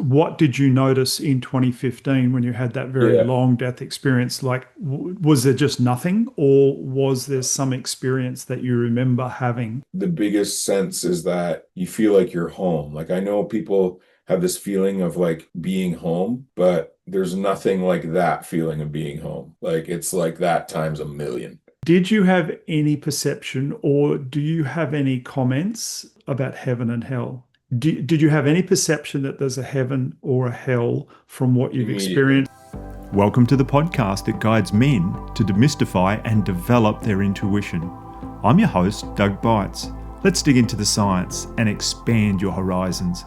what did you notice in 2015 when you had that very Yeah. long death experience? Like, was there just nothing, or was there some experience that you remember having? The biggest sense is that you feel like you're home. Like I know people have this feeling of like being home, but there's nothing like that feeling of being home. Like it's like that times a million. Did you have any perception, or do you have any comments about heaven and hell? Did you have any perception that there's a heaven or a hell from what you've Immediately. experienced? Welcome to the podcast that guides men to demystify and develop their intuition. I'm your host, Doug Bites. Let's dig into the science and expand your horizons.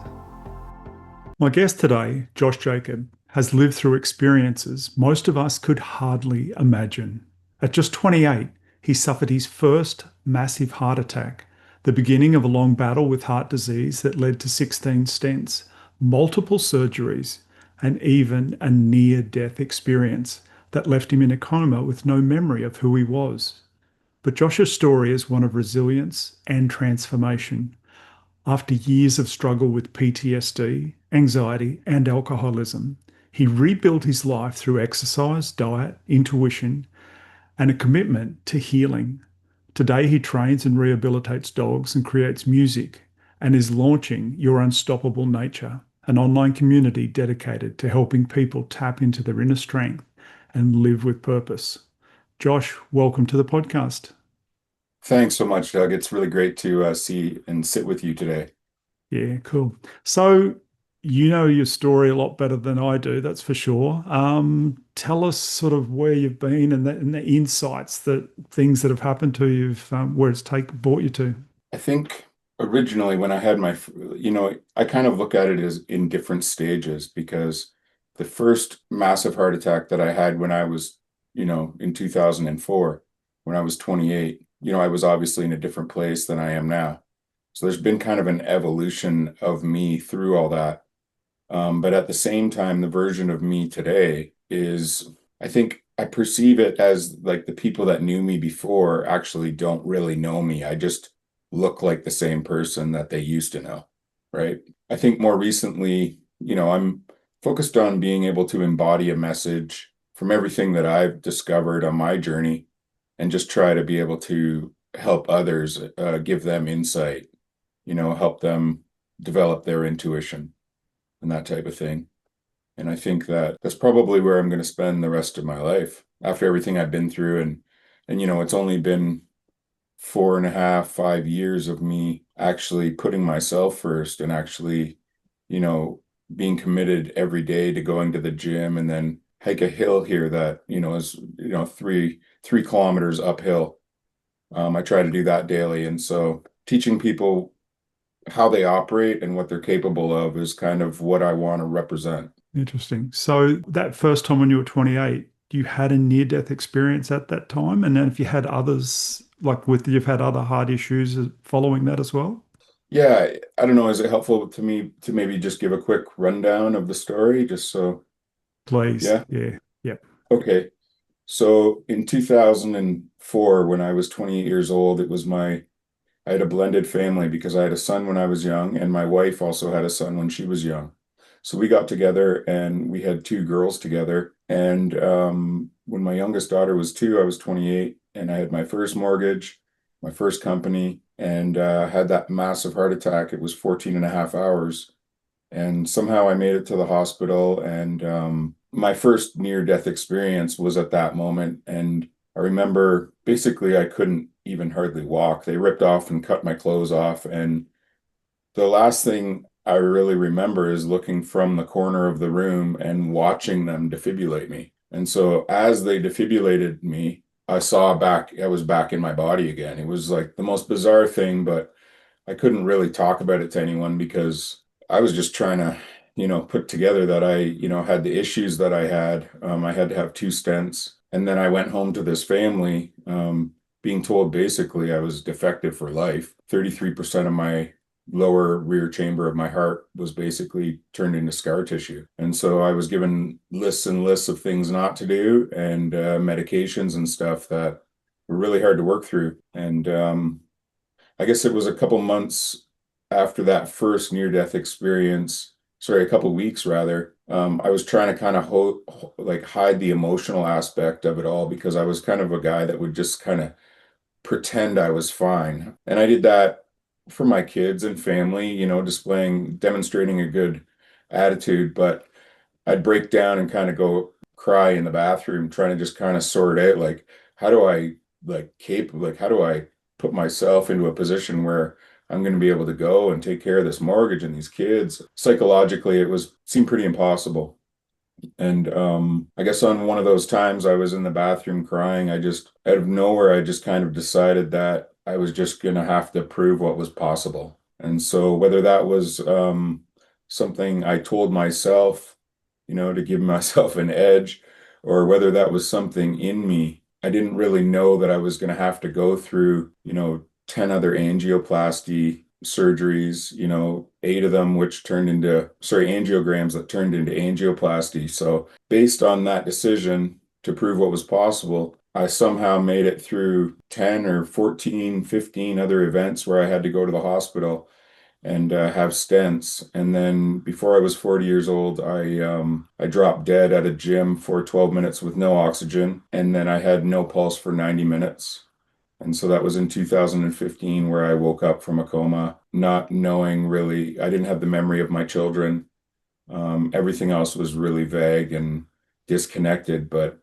My guest today, Josh Jacob, has lived through experiences most of us could hardly imagine. At just 28, he suffered his first massive heart attack, the beginning of a long battle with heart disease that led to 16 stents, multiple surgeries, and even a near-death experience that left him in a coma with no memory of who he was. But Josh's story is one of resilience and transformation. After years of struggle with PTSD, anxiety, and alcoholism, he rebuilt his life through exercise, diet, intuition, and a commitment to healing. Today, he trains and rehabilitates dogs and creates music and is launching Your Unstoppable Nature, an online community dedicated to helping people tap into their inner strength and live with purpose. Josh, welcome to the podcast. Thanks so much, Doug. It's really great to see and sit with you today. Yeah, cool. So, you know your story a lot better than I do, that's for sure. Tell us sort of where you've been and the insights that things that have happened to you, where it's brought you to. I think originally when I had I kind of look at it as in different stages because the first massive heart attack that I had when I was, in 2004, when I was 28, I was obviously in a different place than I am now. So there's been kind of an evolution of me through all that. But at the same time, the version of me today is, I think I perceive it as like the people that knew me before actually don't really know me. I just look like the same person that they used to know, right? I think more recently, I'm focused on being able to embody a message from everything that I've discovered on my journey and just try to be able to help others, give them insight, help them develop their intuition and that type of thing. And I think that that's probably where I'm going to spend the rest of my life after everything I've been through. And it's only been 4.5, 5 years of me actually putting myself first and actually, you know, being committed every day to going to the gym and then hike a hill here that, is, 3 kilometers uphill. I try to do that daily. And so teaching people how they operate and what they're capable of is kind of what I want to represent. Interesting. So, that first time when you were 28, you had a near-death experience at that time, and then if you had others, like you've had other heart issues following that as well? Yeah, I don't know. Is it helpful to me to maybe just give a quick rundown of the story? Just so, Please. yeah. Yeah. Yep. Okay. So in 2004, when I was 28 years old, I had a blended family because I had a son when I was young, and my wife also had a son when she was young. So we got together and we had 2 girls together. And when my youngest daughter was 2, I was 28, and I had my first mortgage, my first company, and had that massive heart attack. It was 14 and a half hours. And somehow I made it to the hospital. And my first near death experience was at that moment. And I remember basically I couldn't even hardly walk. They ripped off and cut my clothes off. And the last thing I really remember is looking from the corner of the room and watching them defibrillate me. And so as they defibrillated me, I was back in my body again. It was like the most bizarre thing, but I couldn't really talk about it to anyone because I was just trying to, put together that had the issues that I had. I had to have 2 stents. And then I went home to this family, being told basically I was defective for life. 33% of my lower rear chamber of my heart was basically turned into scar tissue. And so I was given lists and lists of things not to do and medications and stuff that were really hard to work through. And I guess it was a couple months after that first near death experience sorry, a couple weeks rather, I was trying to kind of like hide the emotional aspect of it all because I was kind of a guy that would just kind of pretend I was fine. And I did that for my kids and family, demonstrating a good attitude, but I'd break down and kind of go cry in the bathroom, trying to just kind of sort out like how do I how do I put myself into a position where I'm going to be able to go and take care of this mortgage and these kids. Psychologically, it was seemed pretty impossible. And I guess on one of those times I was in the bathroom crying, I just, out of nowhere, I just kind of decided that I was just gonna have to prove what was possible. And so whether that was something I told myself, to give myself an edge, or whether that was something in me, I didn't really know that I was gonna have to go through, 10 other angioplasty surgeries, eight of them which turned into, sorry, angiograms that turned into angioplasty. So based on that decision to prove what was possible, I somehow made it through 10 or 14, 15 other events where I had to go to the hospital and have stents. And then before I was 40 years old, I dropped dead at a gym for 12 minutes with no oxygen, and then I had no pulse for 90 minutes. And so that was in 2015 where I woke up from a coma, not knowing really, I didn't have the memory of my children. Everything else was really vague and disconnected, but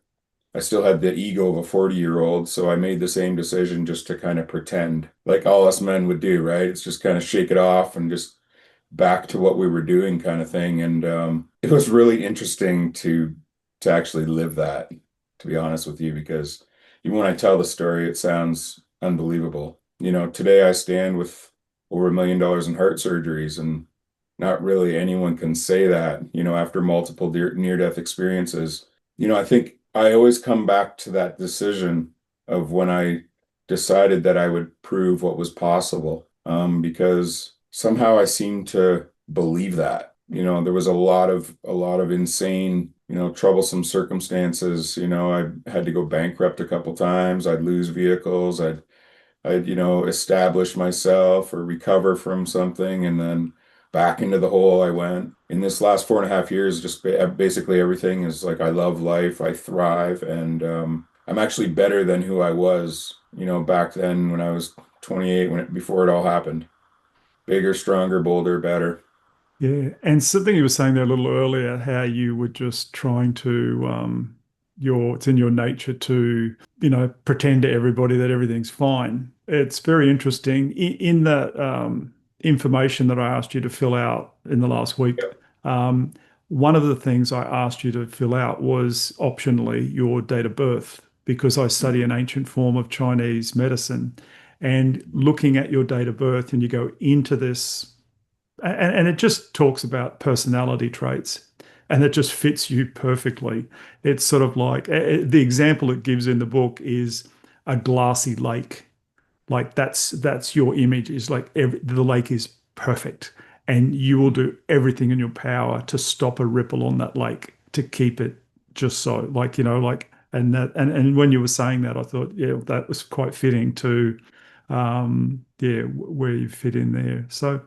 I still had the ego of a 40-year-old. So I made the same decision just to kind of pretend like all us men would do, right? It's just kind of shake it off and just back to what we were doing kind of thing. And it was really interesting to actually live that, to be honest with you, because even when I tell the story, it sounds unbelievable. Today I stand with over $1 million in heart surgeries, and not really anyone can say that, after multiple near-death experiences. I think I always come back to that decision of when I decided that I would prove what was possible, because somehow I seem to believe that. There was a lot of insane, troublesome circumstances. I had to go bankrupt a couple times. I'd lose vehicles. I'd establish myself or recover from something, and then back into the hole I went. In this last 4.5 years, just basically everything is like I love life, I thrive, and I'm actually better than who I was, back then when I was 28, before it all happened. Bigger, stronger, bolder, better. Yeah, and something you were saying there a little earlier, how you were just trying to, it's in your nature to, pretend to everybody that everything's fine. It's very interesting. In the information that I asked you to fill out in the last week, Yep. one of the things I asked you to fill out was optionally your date of birth, because I study an ancient form of Chinese medicine. And looking at your date of birth, and you go into this and it just talks about personality traits, and it just fits you perfectly. It's sort of like the example it gives in the book is a glassy lake. Like that's your image, is like the lake is perfect, and you will do everything in your power to stop a ripple on that lake, to keep it just so, like, and that and when you were saying that, I thought, yeah, that was quite fitting to yeah, where you fit in there. So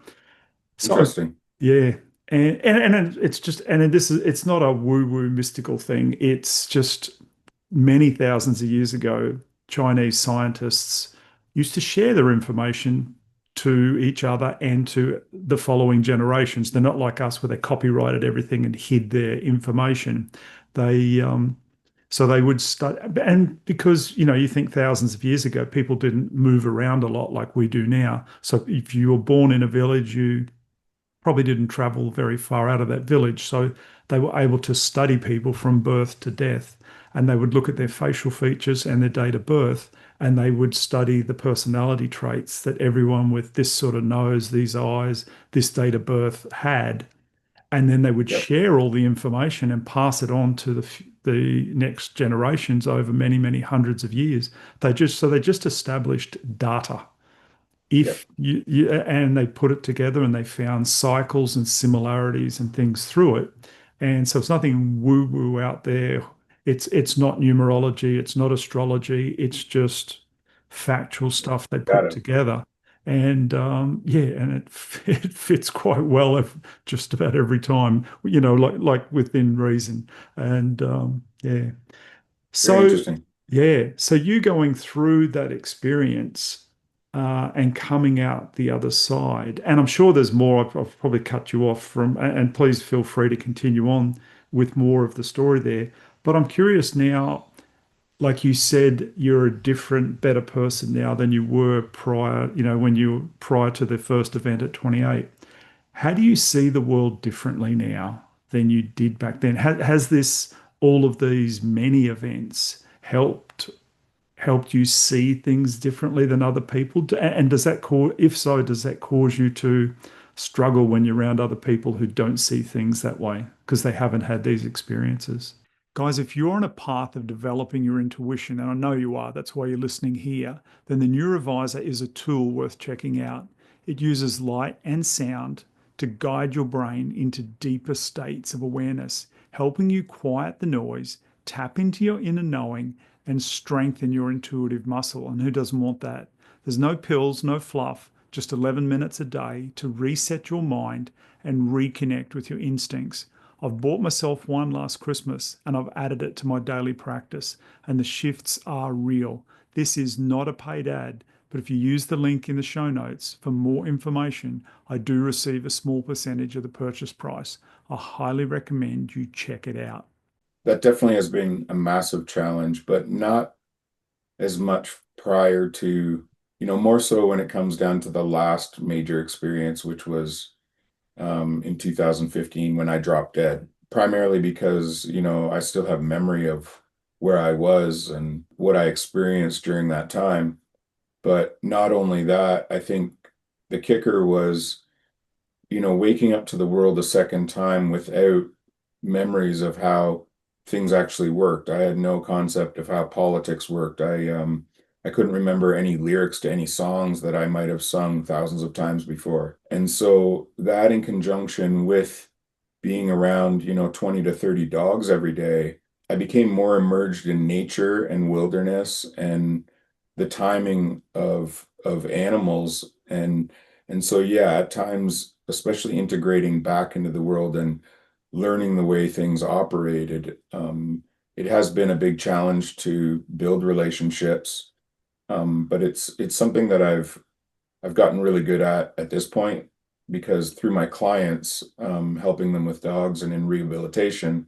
Interesting. yeah, and it's just, and this is, it's not a woo-woo mystical thing. It's just many thousands of years ago, Chinese scientists used to share their information to each other and to the following generations. They're not like us where they copyrighted everything and hid their information. They so they would start, and because you think thousands of years ago, people didn't move around a lot like we do now. So if you were born in a village, you probably didn't travel very far out of that village. So they were able to study people from birth to death. And they would look at their facial features and their date of birth, and they would study the personality traits that everyone with this sort of nose, these eyes, this date of birth had. And then they would Yep. share all the information and pass it on to the next generations over many, many hundreds of years. They just established data. Yep. If you and they put it together and they found cycles and similarities and things through it. And so it's nothing woo woo out there. It's not numerology, it's not astrology, it's just factual stuff they Got put it. together. And yeah, and it fits quite well just about every time, like within reason. And yeah. Very So, interesting. yeah, so you going through that experience and coming out the other side, and I'm sure there's more. I've probably cut you off from, and please feel free to continue on with more of the story there. But I'm curious now, like you said, you're a different, better person now than you were prior, when you prior to the first event at 28. How do you see the world differently now than you did back then? Has this all of these many events helped you see things differently than other people? And does that cause, if so, does that cause you to struggle when you're around other people who don't see things that way because they haven't had these experiences? Guys, if you're on a path of developing your intuition, and I know you are, that's why you're listening here, then the Neurovisor is a tool worth checking out. It uses light and sound to guide your brain into deeper states of awareness, helping you quiet the noise, tap into your inner knowing, and strengthen your intuitive muscle. And who doesn't want that? There's no pills, no fluff, just 11 minutes a day to reset your mind and reconnect with your instincts. I've bought myself one last Christmas and I've added it to my daily practice, and the shifts are real. This is not a paid ad, but if you use the link in the show notes for more information, I do receive a small percentage of the purchase price. I highly recommend you check it out. That definitely has been a massive challenge, but not as much prior to, more so when it comes down to the last major experience, which was in 2015 when I dropped dead, primarily because, I still have memory of where I was and what I experienced during that time. But not only that, I think the kicker was, waking up to the world a second time without memories of how things actually worked. I had no concept of how politics worked. I couldn't remember any lyrics to any songs that I might have sung thousands of times before. And so that in conjunction with being around, 20 to 30 dogs every day, I became more immersed in nature and wilderness and the timing of animals and so yeah, at times, especially integrating back into the world and learning the way things operated, it has been a big challenge to build relationships. But it's something that I've gotten really good at this point because through my clients, helping them with dogs and in rehabilitation,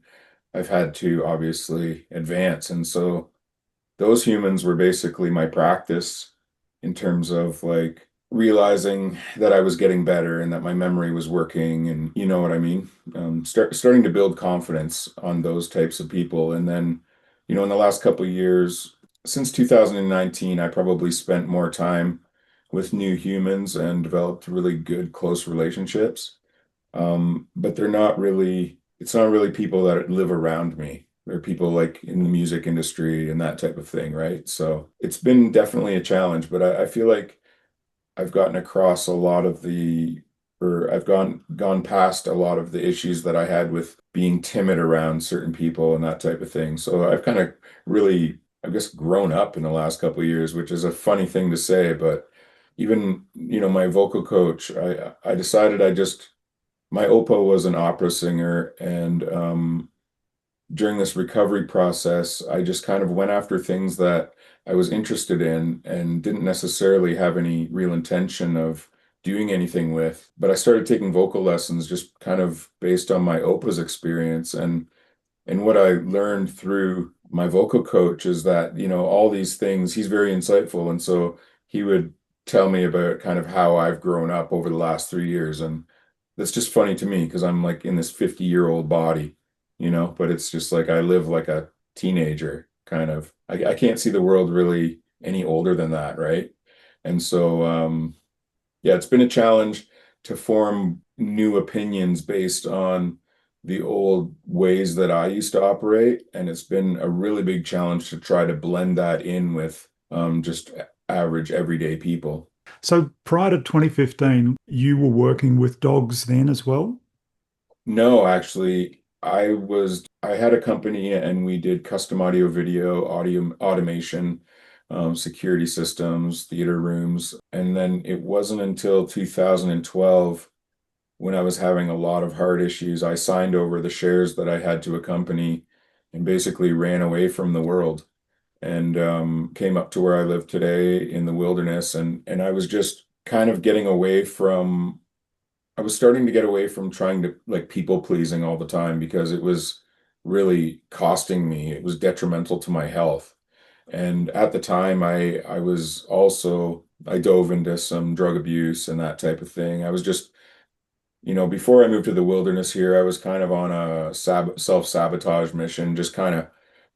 I've had to obviously advance. And so those humans were basically my practice in terms of like realizing that I was getting better and that my memory was working, and you know what I mean. Starting to build confidence on those types of people, and then, in the last couple of years, since 2019, I probably spent more time with new humans and developed really good, close relationships. But it's not really people that live around me. They're people like in the music industry and that type of thing, right? So it's been definitely a challenge, but I feel like I've gotten across a lot of or I've gone past a lot of the issues that I had with being timid around certain people and that type of thing. So I've kind of really, I guess, grown up in the last couple of years, which is a funny thing to say, but even, my vocal coach, I decided my Oppo was an opera singer, and during this recovery process, I just kind of went after things that I was interested in and didn't necessarily have any real intention of doing anything with. But I started taking vocal lessons just kind of based on my Opus experience. And what I learned through my vocal coach is that, all these things, he's very insightful. And so he would tell me about kind of how I've grown up over the last 3 years. And that's just funny to me because I'm like in this 50-year-old body, but it's just like I live like a teenager kind of. I can't see the world really any older than that, right? And so, yeah, it's been a challenge to form new opinions based on the old ways that I used to operate. And it's been a really big challenge to try to blend that in with just average everyday people. So prior to 2015, you were working with dogs then as well? No, actually, I had a company and we did custom audio video, audio automation. security systems, theater rooms. And then it wasn't until 2012 when I was having a lot of heart issues, I signed over the shares that I had to a company and basically ran away from the world and came up to where I live today in the wilderness. And I was just kind of getting away from, I was starting to get away from trying to like people pleasing all the time because it was really costing me. It was detrimental to my health. And at the time, I was also I dove into some drug abuse and that type of thing. I was just, before I moved to the wilderness here, I was kind of on a self-sabotage mission, just kind of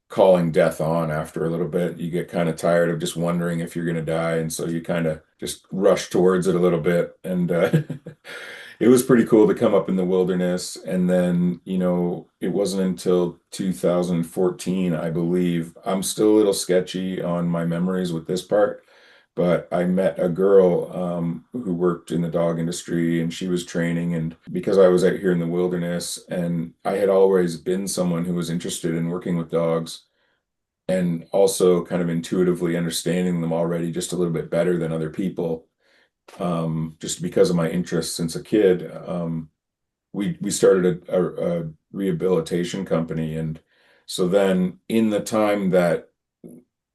calling death on after a little bit. You get kind of tired of just wondering if you're going to die. And so you kind of just rush towards it a little bit. And it was pretty cool to come up in the wilderness. And then, it wasn't until 2014, I believe. I'm still a little sketchy on my memories with this part, but I met a girl who worked in the dog industry and she was training. And because I was out here in the wilderness and I had always been someone who was interested in working with dogs and also kind of intuitively understanding them already just a little bit better than other people, just because of my interest since a kid. We started a rehabilitation company. And so then in the time that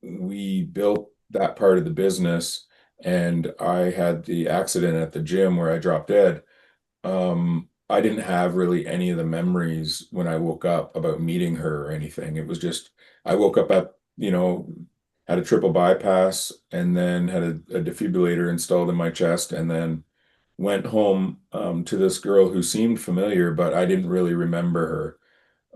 we built that part of the business and I had the accident at the gym where I dropped dead, I didn't have really any of the memories when I woke up about meeting her or anything. It was just, I woke up had a triple bypass and then had a defibrillator installed in my chest and then went home to this girl who seemed familiar, but I didn't really remember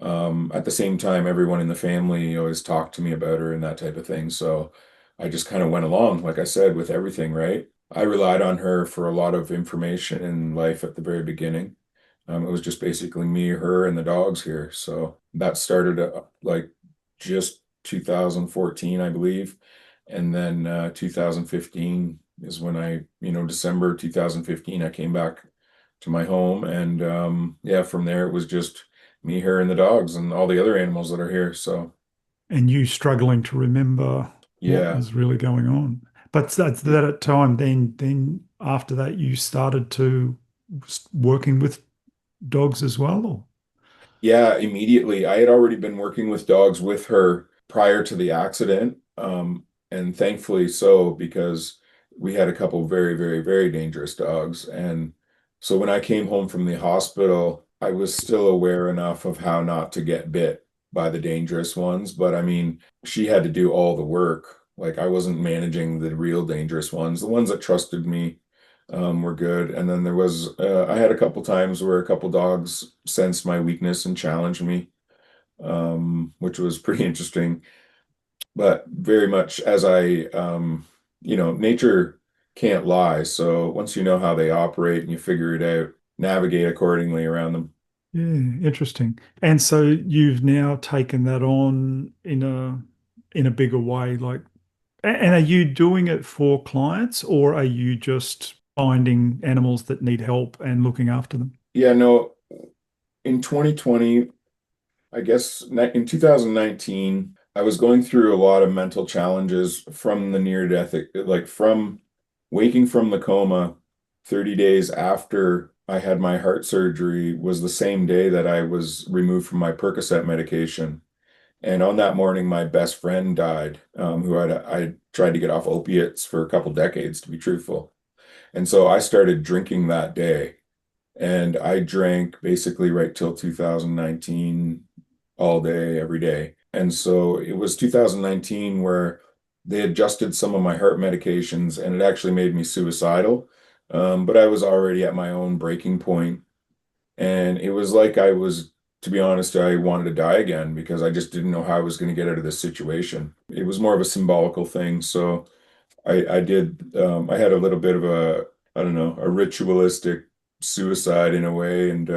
her. At the same time, everyone in the family always talked to me about her and that type of thing. So I just kind of went along, like I said, with everything, right? I relied on her for a lot of information in life at the very beginning. It was just basically me, her, and the dogs here. So that started like just 2014, I believe. And then 2015 is when December 2015, I came back to my home. And yeah, from there, it was just me, her, and the dogs and all the other animals that are here. So And you struggling to remember what yeah. was really going on. But that's that at time, then after that, you started to working with dogs as well, or? Yeah, immediately. I had already been working with dogs with her prior to the accident. And thankfully so, because we had a couple very, very, very dangerous dogs. And so when I came home from the hospital, I was still aware enough of how not to get bit by the dangerous ones. But I mean, she had to do all the work. Like I wasn't managing the real dangerous ones. The ones that trusted me were good. And then I had a couple times where a couple dogs sensed my weakness and challenged me, which was pretty interesting. But very much nature can't lie. So once you know how they operate and you figure it out, navigate accordingly around them. Yeah, interesting. And so you've now taken that on in a bigger way, like, and are you doing it for clients or are you just finding animals that need help and looking after them? Yeah, no, in 2020, I guess in 2019, I was going through a lot of mental challenges from the near death, like from waking from the coma 30 days after I had my heart surgery was the same day that I was removed from my Percocet medication. And on that morning, my best friend died, who I tried to get off opiates for a couple decades, to be truthful. And so I started drinking that day. And I drank basically right till 2019, all day, every day. And so it was 2019 where they adjusted some of my heart medications and it actually made me suicidal. But I was already at my own breaking point. And it was like to be honest, I wanted to die again because I just didn't know how I was going to get out of this situation. It was more of a symbolical thing. So I had a little bit of I don't know, a ritualistic suicide in a way. And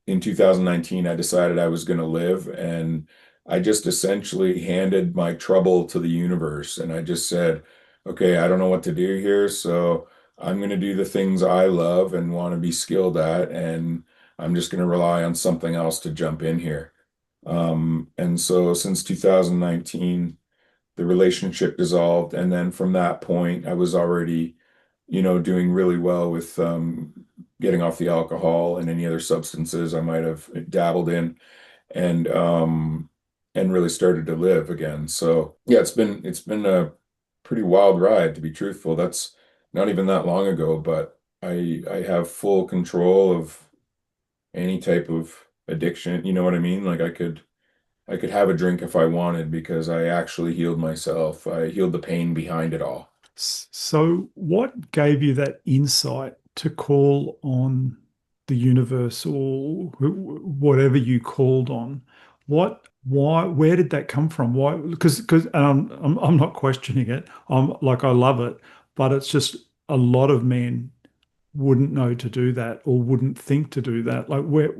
in 2019, I decided I was going to live. And I just essentially handed my trouble to the universe. And I just said, okay, I don't know what to do here. So I'm going to do the things I love and want to be skilled at. And I'm just going to rely on something else to jump in here. And so since 2019, the relationship dissolved. And then from that point, I was already, doing really well with getting off the alcohol and any other substances I might have dabbled in, and really started to live again. So yeah, it's been a pretty wild ride, to be truthful. That's not even that long ago, but I have full control of any type of addiction. You know what I mean? Like I could have a drink if I wanted because I actually healed myself. I healed the pain behind it all. So, what gave you that insight to call on the universe or whatever you called on? Why, where did that come from? Why? Because, and I'm not questioning it. I'm like, I love it, but it's just a lot of men wouldn't know to do that or wouldn't think to do that. Like, where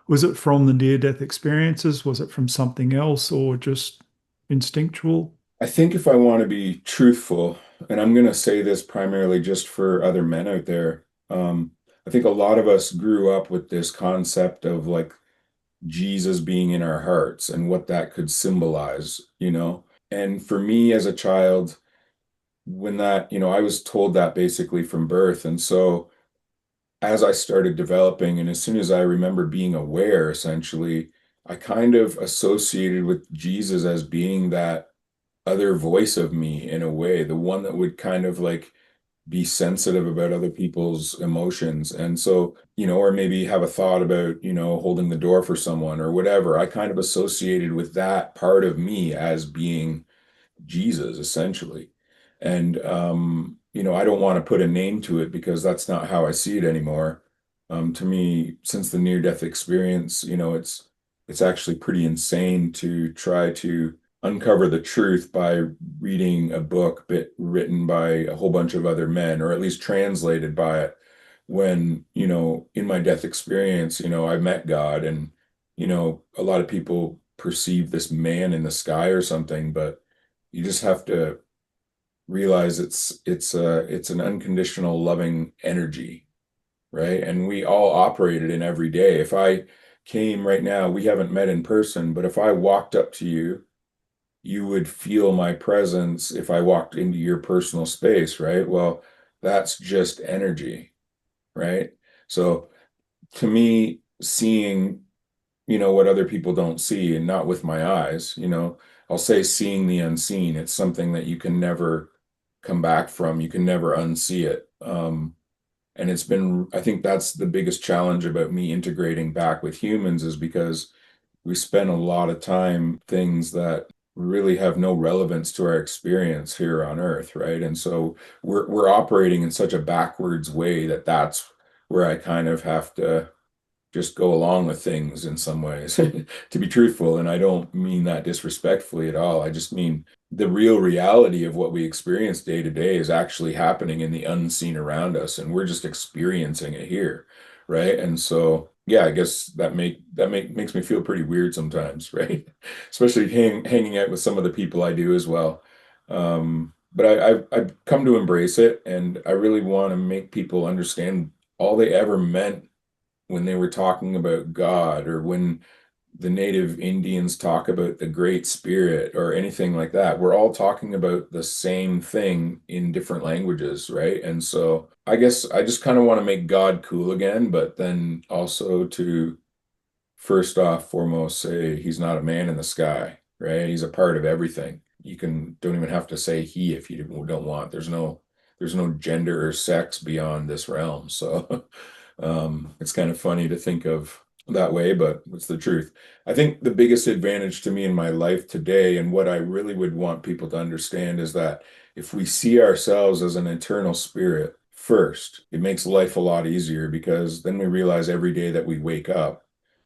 was it from the near-death experiences? Was it from something else or just instinctual? I think if I want to be truthful, and I'm going to say this primarily just for other men out there, I think a lot of us grew up with this concept of like Jesus being in our hearts and what that could symbolize. And for me as a child, when I was told that basically from birth. And so as I started developing, and as soon as I remember being aware, essentially, I kind of associated with Jesus as being that other voice of me in a way, the one that would kind of like be sensitive about other people's emotions. And so, or maybe have a thought about, holding the door for someone or whatever. I kind of associated with that part of me as being Jesus, essentially. And I don't want to put a name to it because that's not how I see it anymore. To me, since the near-death experience, it's actually pretty insane to try to uncover the truth by reading a book written by a whole bunch of other men, or at least translated by it. When, in my death experience, I met God, and, a lot of people perceive this man in the sky or something, but you just have to realize it's an unconditional loving energy, right? And we all operate it in every day. If I came right now, we haven't met in person, but if I walked up to you, you would feel my presence if I walked into your personal space, right? Well, that's just energy, right? So to me, seeing, what other people don't see, and not with my eyes, I'll say seeing the unseen. It's something that you can never come back from. You can never unsee it. And I think that's the biggest challenge about me integrating back with humans, is because we spend a lot of time things that really have no relevance to our experience here on Earth, right? And so we're operating in such a backwards way that's where I kind of have to just go along with things in some ways, to be truthful. And I don't mean that disrespectfully at all. I just mean the real reality of what we experience day to day is actually happening in the unseen around us, and we're just experiencing it here, right? And so, yeah, I guess makes me feel pretty weird sometimes, right? Especially hanging out with some of the people I do as well. But I've come to embrace it, and I really want to make people understand all they ever meant when they were talking about God, or when the native Indians talk about the Great Spirit or anything like that. We're all talking about the same thing in different languages, right? And so I guess I just kind of want to make God cool again, but then also to first off, foremost, say he's not a man in the sky, right? He's a part of everything. You don't even have to say he if you don't want. There's no gender or sex beyond this realm. So it's kind of funny to think of that way, but it's the truth. I think the biggest advantage to me in my life today, and what I really would want people to understand, is that if we see ourselves as an eternal spirit first, it makes life a lot easier, because then we realize every day that we wake up,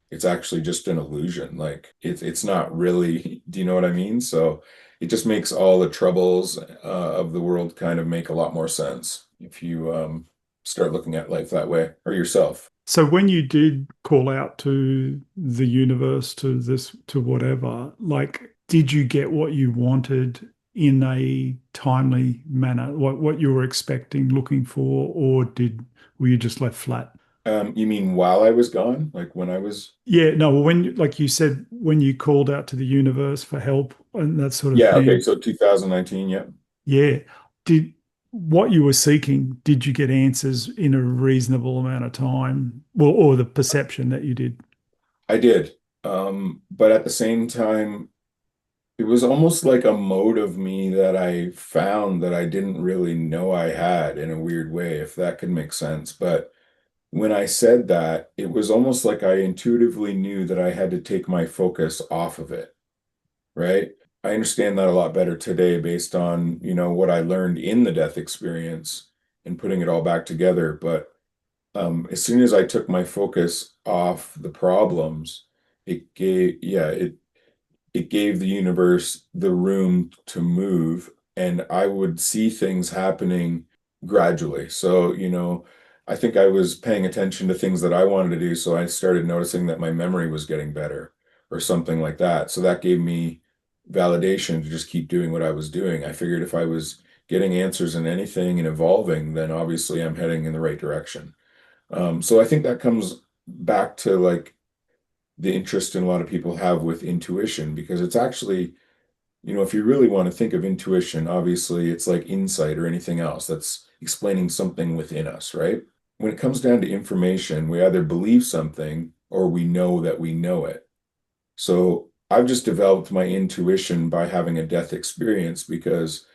it's actually just an illusion. Like it's not really, do you know what I mean? So it just makes all the troubles of the world kind of make a lot more sense if you start looking at life that way, or yourself. So when you did call out to the universe, to this, to whatever, like, did you get what you wanted in a timely manner, what you were expecting, looking for, or were you just left flat? You mean while I was gone, like when I was? Yeah, no, well, like you said, when you called out to the universe for help, and that sort of Yeah, okay, thing. so 2019, yeah. Yeah. Did what you were seeking, did you get answers in a reasonable amount of time? Well, or the perception that you did? I did. But at the same time, it was almost like a mode of me that I found that I didn't really know I had in a weird way, if that could make sense. But when I said that, it was almost like I intuitively knew that I had to take my focus off of it, right? I understand that a lot better today based on, what I learned in the death experience and putting it all back together. But as soon as I took my focus off the problems, it gave the universe the room to move, and I would see things happening gradually. So, I think I was paying attention to things that I wanted to do, so I started noticing that my memory was getting better or something like that. So that gave me validation to just keep doing what I was doing. I figured if I was getting answers in anything and evolving, then obviously I'm heading in the right direction. So I think that comes back to like the interest in a lot of people have with intuition, because it's actually, if you really want to think of intuition, obviously it's like insight or anything else that's explaining something within us, right? When it comes down to information, we either believe something or we know that we know it. So I've just developed my intuition by having a death experience, because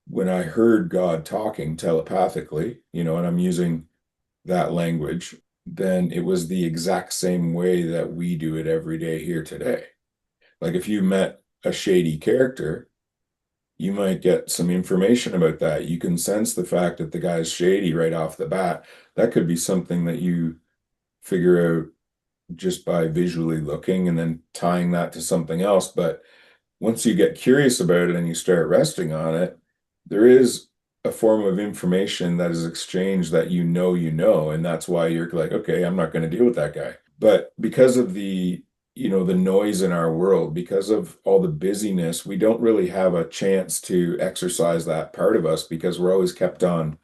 when I heard God talking telepathically, and I'm using that language, then it was the exact same way that we do it every day here today. Like if you met a shady character, you might get some information about that. You can sense the fact that the guy's shady right off the bat. That could be something that you figure out just by visually looking and then tying that to something else. But once you get curious about it and you start resting on it, there is a form of information that is exchanged that and that's why you're like, okay, I'm not going to deal with that guy. But because of the noise in our world, because of all the busyness, we don't really have a chance to exercise that part of us, because we're always kept on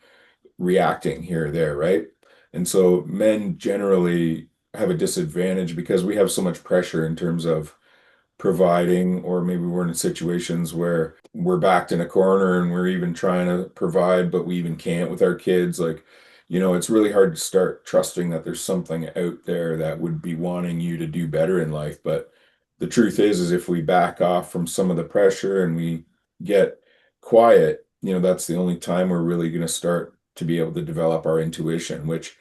reacting here or there, right? And so men generally have a disadvantage because we have so much pressure in terms of providing, or maybe we're in situations where we're backed in a corner and we're even trying to provide, but we even can't with our kids. Like, it's really hard to start trusting that there's something out there that would be wanting you to do better in life. But the truth is if we back off from some of the pressure and we get quiet, that's the only time we're really going to start to be able to develop our intuition, which,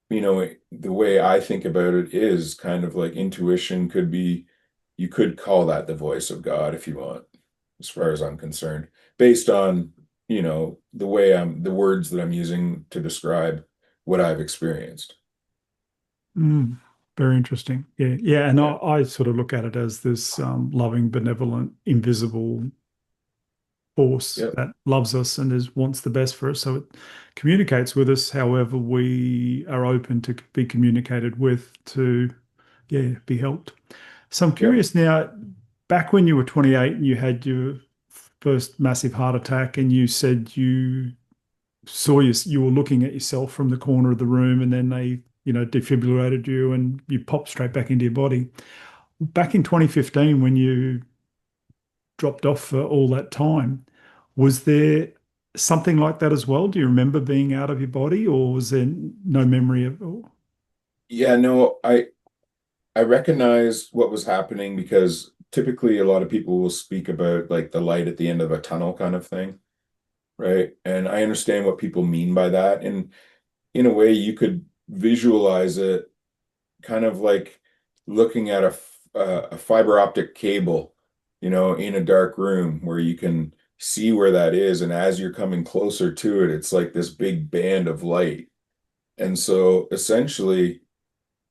the way I think about it is kind of like intuition could be, you could call that the voice of God if you want, as far as I'm concerned, based on, the words that I'm using to describe what I've experienced. Mm, very interesting. Yeah. Yeah. And Yeah. I sort of look at it as this loving, benevolent, invisible force Yep. that loves us and wants the best for us. So it communicates with us however we are open to be communicated with to, yeah, be helped. So I'm Yep. curious now, back when you were 28 and you had your first massive heart attack and you said you were looking at yourself from the corner of the room and then they, defibrillated you and you popped straight back into your body. Back in 2015, when you dropped off for all that time, was there something like that as well? Do you remember being out of your body or was there no memory of all? Yeah, no, I recognized what was happening, because typically a lot of people will speak about like the light at the end of a tunnel kind of thing, right? And I understand what people mean by that. And in a way, you could visualize it kind of like looking at a fiber optic cable, in a dark room where you can see where that is. And as you're coming closer to it, it's like this big band of light. And so essentially,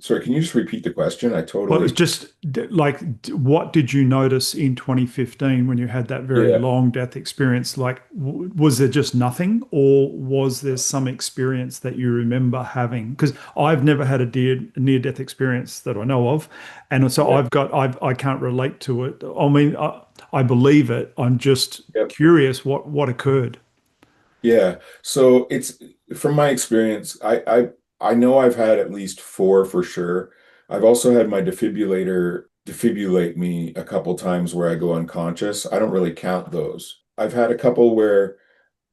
sorry, can you just repeat the question? I Well, it was totally, just like, what did you notice in 2015 when you had that very yeah, long death experience? Like, was there just nothing, or was there some experience that you remember having? Because I've never had a near death experience that I know of, and so yeah, I can't relate to it. I mean, I believe it. I'm just yep. curious what occurred. Yeah. So it's from my experience, I know I've had at least four for sure. I've also had my defibrillator defibrillate me a couple times where I go unconscious. I don't really count those. I've had a couple where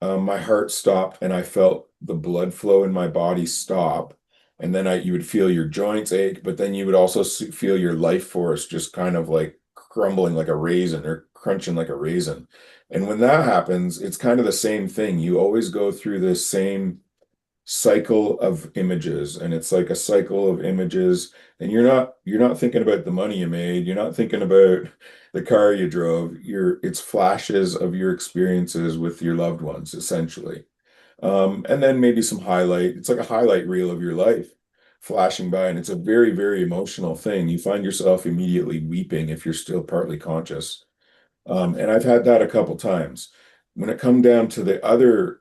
my heart stopped and I felt the blood flow in my body stop. And then you would feel your joints ache, but then you would also feel your life force just kind of like crumbling like a raisin or crunching like a raisin. And when that happens, it's kind of the same thing. You always go through this same cycle of images, and it's like a cycle of images, and you're not thinking about the money you made, you're not thinking about the car you drove, it's flashes of your experiences with your loved ones, essentially. And then maybe some highlight. It's like a highlight reel of your life flashing by, and it's a very, very emotional thing. You find yourself immediately weeping if you're still partly conscious. And I've had that a couple times. When it come down to the other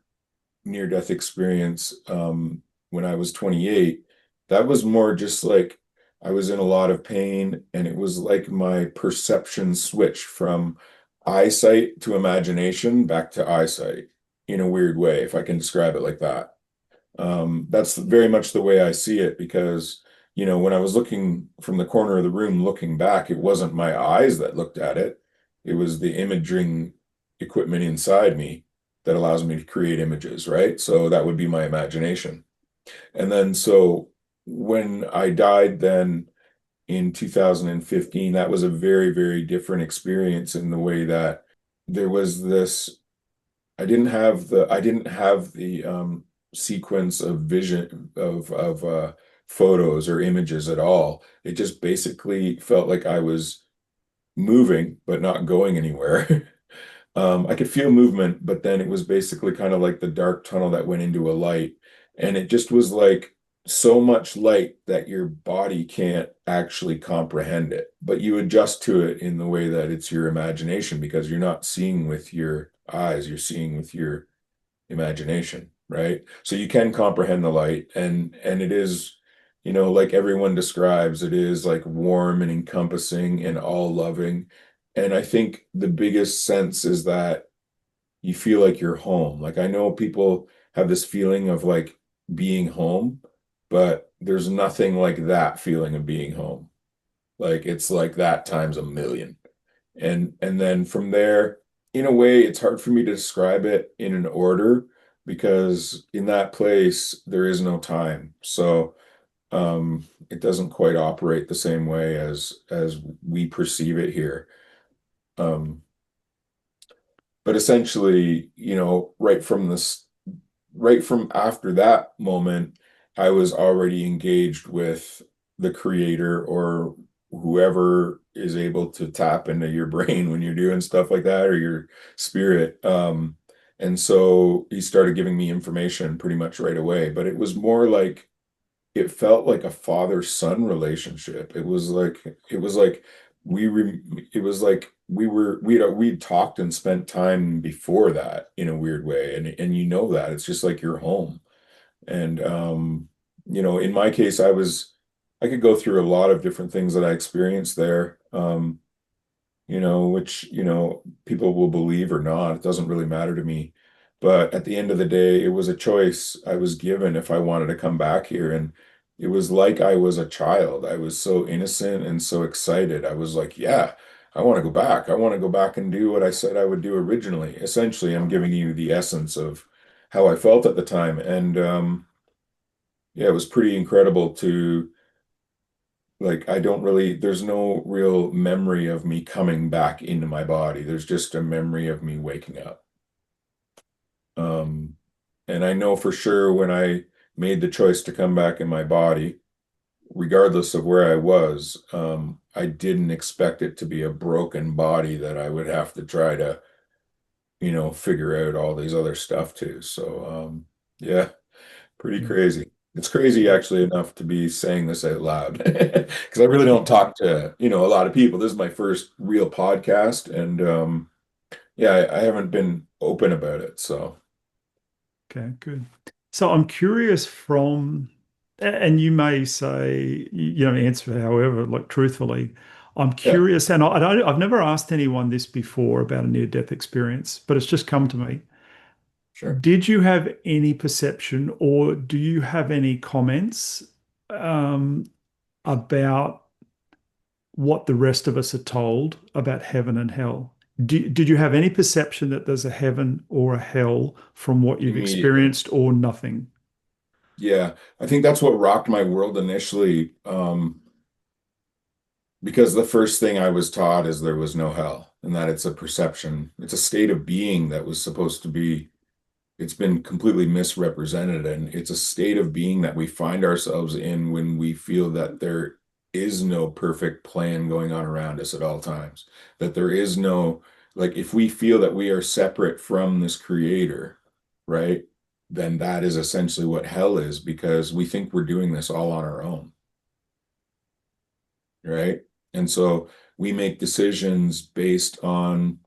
near-death experience, when I was 28, that was more just like I was in a lot of pain, and it was like my perception switch from eyesight to imagination back to eyesight in a weird way, if I can describe it like that. That's very much the way I see it because, when I was looking from the corner of the room looking back, it wasn't my eyes that looked at it. It was the imaging equipment inside me that allows me to create images, right? So that would be my imagination. And then so when I died then in 2015, that was a very, very different experience in the way that there was this I didn't have the sequence of vision of photos or images at all. It just basically felt like I was moving but not going anywhere. I could feel movement, but then it was basically kind of like the dark tunnel that went into a light. And it just was like so much light that your body can't actually comprehend it. But you adjust to it in the way that it's your imagination because you're not seeing with your eyes, you're seeing with your imagination, right? So you can comprehend the light, and it is, like everyone describes, it is like warm and encompassing and all loving. And I think the biggest sense is that you feel like you're home. Like I know people have this feeling of like being home, but there's nothing like that feeling of being home. Like it's like that times a million. And then from there, in a way, it's hard for me to describe it in an order because in that place there is no time. So it doesn't quite operate the same way as we perceive it here. Um, but essentially, right from after that moment, I was already engaged with the creator or whoever is able to tap into your brain when you're doing stuff like that or your spirit. And so he started giving me information pretty much right away, but it was more like it felt like a father-son relationship. It was like we re it was like we'd talked and spent time before that in a weird way. And that it's just like you're home. And in my case, I could go through a lot of different things that I experienced there. Which, people will believe or not. It doesn't really matter to me. But at the end of the day, it was a choice I was given if I wanted to come back here. And it was like I was a child. I was so innocent and so excited. I was like, yeah, I want to go back. I want to go back and do what I said I would do originally. Essentially, I'm giving you the essence of how I felt at the time. And yeah, it was pretty incredible to like there's no real memory of me coming back into my body. There's just a memory of me waking up. Um, and I know for sure when I made the choice to come back in my body, regardless of where I was, I didn't expect it to be a broken body that I would have to try to, figure out all these other stuff too. So, yeah, pretty Yeah. crazy. It's crazy actually enough to be saying this out loud because I really don't talk to, a lot of people. This is my first real podcast, and yeah, I haven't been open about it. So Okay, good. So I'm curious and you may say you don't answer however, like truthfully. I'm yeah, curious, and I've never asked anyone this before about a near-death experience, but it's just come to me. sure. Did you have any perception, or do you have any comments um, about what the rest of us are told about heaven and hell. Did you have any perception that there's a heaven or a hell from what you've Immediately. experienced or nothing? Yeah, I think that's what rocked my world initially. Because the first thing I was taught is there was no hell and that it's a perception. It's a state of being that was supposed to be, it's been completely misrepresented. And it's a state of being that we find ourselves in when we feel that there is no perfect plan going on around us at all times. That there is no, like, if we feel that we are separate from this creator, right? Then that is essentially what hell is because we think we're doing this all on our own, right? And so we make decisions based on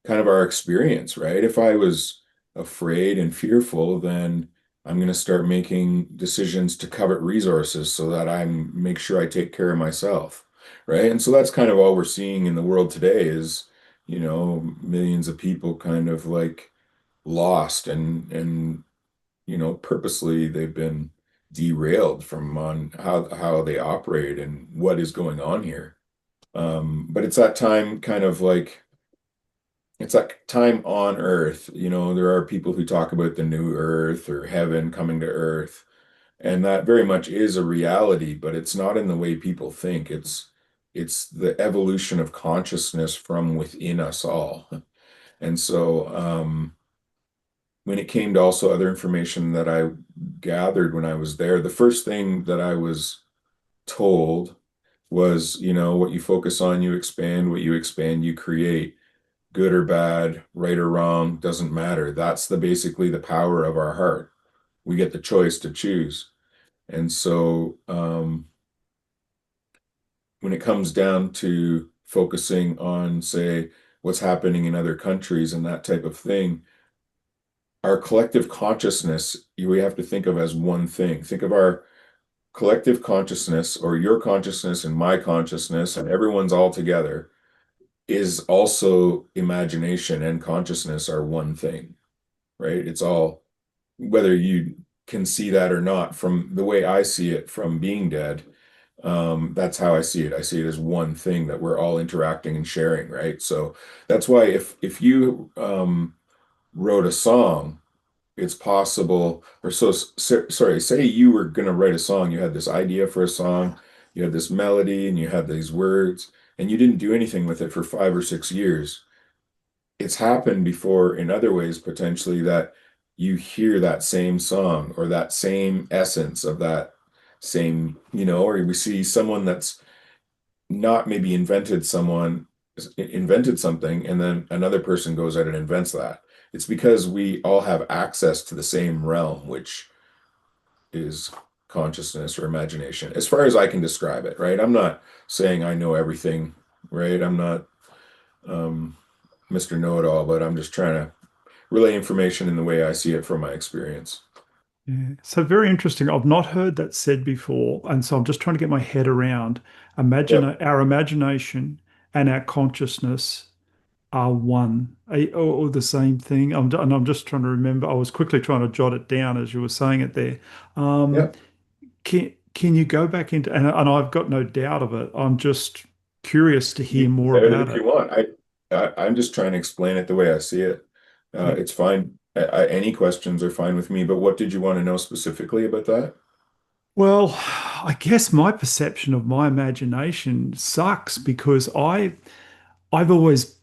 kind of our experience, right? If I was afraid and fearful, then I'm going to start making decisions to covet resources so that I make sure I take care of myself, right? And so that's kind of all we're seeing in the world today is, millions of people kind of like lost and purposely they've been derailed from on how they operate and what is going on here. But it's that time kind of like it's like time on earth. There are people who talk about the new earth or heaven coming to earth, and that very much is a reality, but it's not in the way people think. It's the evolution of consciousness from within us all. And so when it came to also other information that I gathered when I was there, the first thing that I was told was, what you focus on, you expand, what you expand, you create. Good or bad, right or wrong, doesn't matter. That's basically the power of our heart. We get the choice to choose. And so when it comes down to focusing on, say, what's happening in other countries and that type of thing, our collective consciousness, we have to think of as one thing. Think of our collective consciousness or your consciousness and my consciousness and everyone's all together is also imagination and consciousness are one thing, right? It's all, whether you can see that or not, from the way I see it from being dead, that's how I see it. I see it as one thing that we're all interacting and sharing, right? So that's why if you wrote a song, it's possible, or sorry, say you were going to write a song, you had this idea for a song, you had this melody, and you had these words, and you didn't do anything with it for 5 or 6 years. It's happened before in other ways, potentially, that you hear that same song or that same essence of that same, or we see someone that's not maybe invented something, and then another person goes out and invents that. It's because we all have access to the same realm, which is consciousness or imagination, as far as I can describe it, right? I'm not saying I know everything, right? I'm not um, Mr. Know-it-all, but I'm just trying to relay information in the way I see it from my experience. Yeah. So very interesting. I've not heard that said before, and so I'm just trying to get my head around. Imagine Yep. our imagination and our consciousness are one or the same thing. And I'm just trying to remember. I was quickly trying to jot it down as you were saying it there. Um, Yep. can you go back into and I've got no doubt of it. I'm just curious to You hear can more say it about if you it. want. I'm just trying to explain it the way I see it. Yeah. It's fine. Any questions are fine with me, but what did you want to know specifically about that? Well, I guess my perception of my imagination sucks because I've always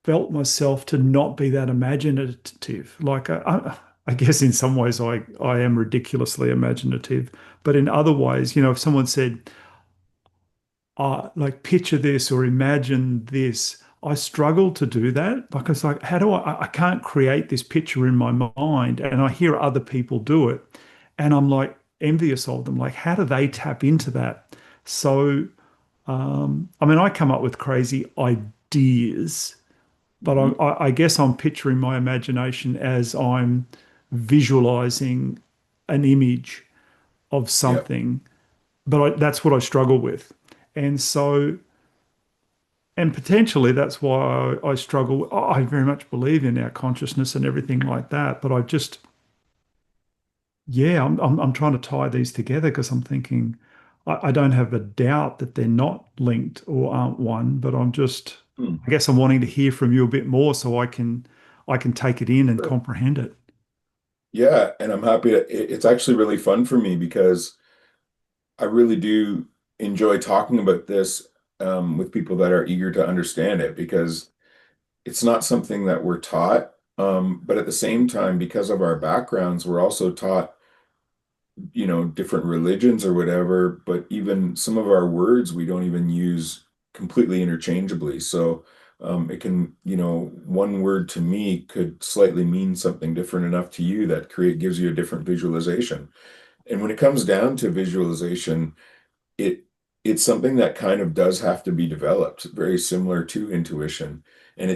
felt myself to not be that imaginative. Like I guess in some ways I am ridiculously imaginative, but in other ways, if someone said, like picture this or imagine this, I struggle to do that. Like it's like, how do I can't create this picture in my mind, and I hear other people do it, and I'm like envious of them. Like, how do they tap into that? So, I mean, I come up with crazy ideas, but Hmm. I guess I'm picturing my imagination as I'm visualizing an image of Yep. something, but that's what I struggle with. And so, and potentially that's why I struggle. I very much believe in our consciousness and everything like that, but I just, yeah, I'm trying to tie these together because I'm thinking, I don't have a doubt that they're not linked or aren't one, but Hmm. I guess I'm wanting to hear from you a bit more so I can take it in and Sure. comprehend it. Yeah, and I'm happy to, it's actually really fun for me because I really do enjoy talking about this with people that are eager to understand it because it's not something that we're taught. But at the same time, because of our backgrounds, we're also taught, different religions or whatever, but even some of our words we don't even use completely interchangeably. So it can, one word to me could slightly mean something different enough to you that gives you a different visualization. And when it comes down to visualization, it it's something that kind of does have to be developed, very similar to intuition. And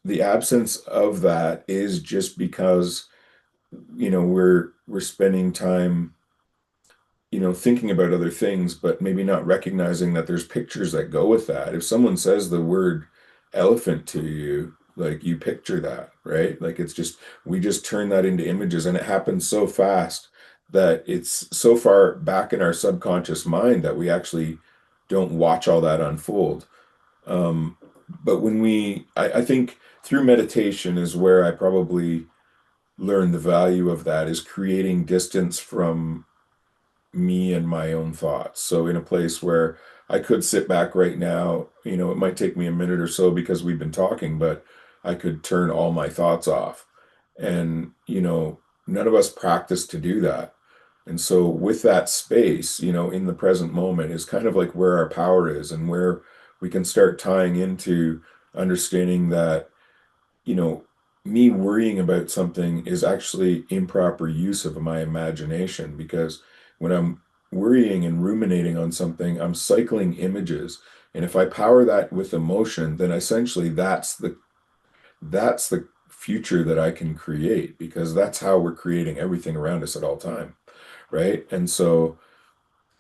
the absence of that is just because, we're spending time, thinking about other things, but maybe not recognizing that there's pictures that go with that. If someone says the word elephant to you, like you picture that, right? Like we just turn that into images and it happens so fast that it's so far back in our subconscious mind that we actually don't watch all that unfold. Um, but I think through meditation is where I probably learn the value of that is creating distance from me and my own thoughts. So in a place where I could sit back right now, it might take me a minute or so because we've been talking, but I could turn all my thoughts off. And, none of us practice to do that. And so with that space, in the present moment is kind of like where our power is and where we can start tying into understanding that me worrying about something is actually improper use of my imagination because when I'm worrying and ruminating on something, I'm cycling images. And if I power that with emotion, then essentially that's the future that I can create because that's how we're creating everything around us at all time, right? And so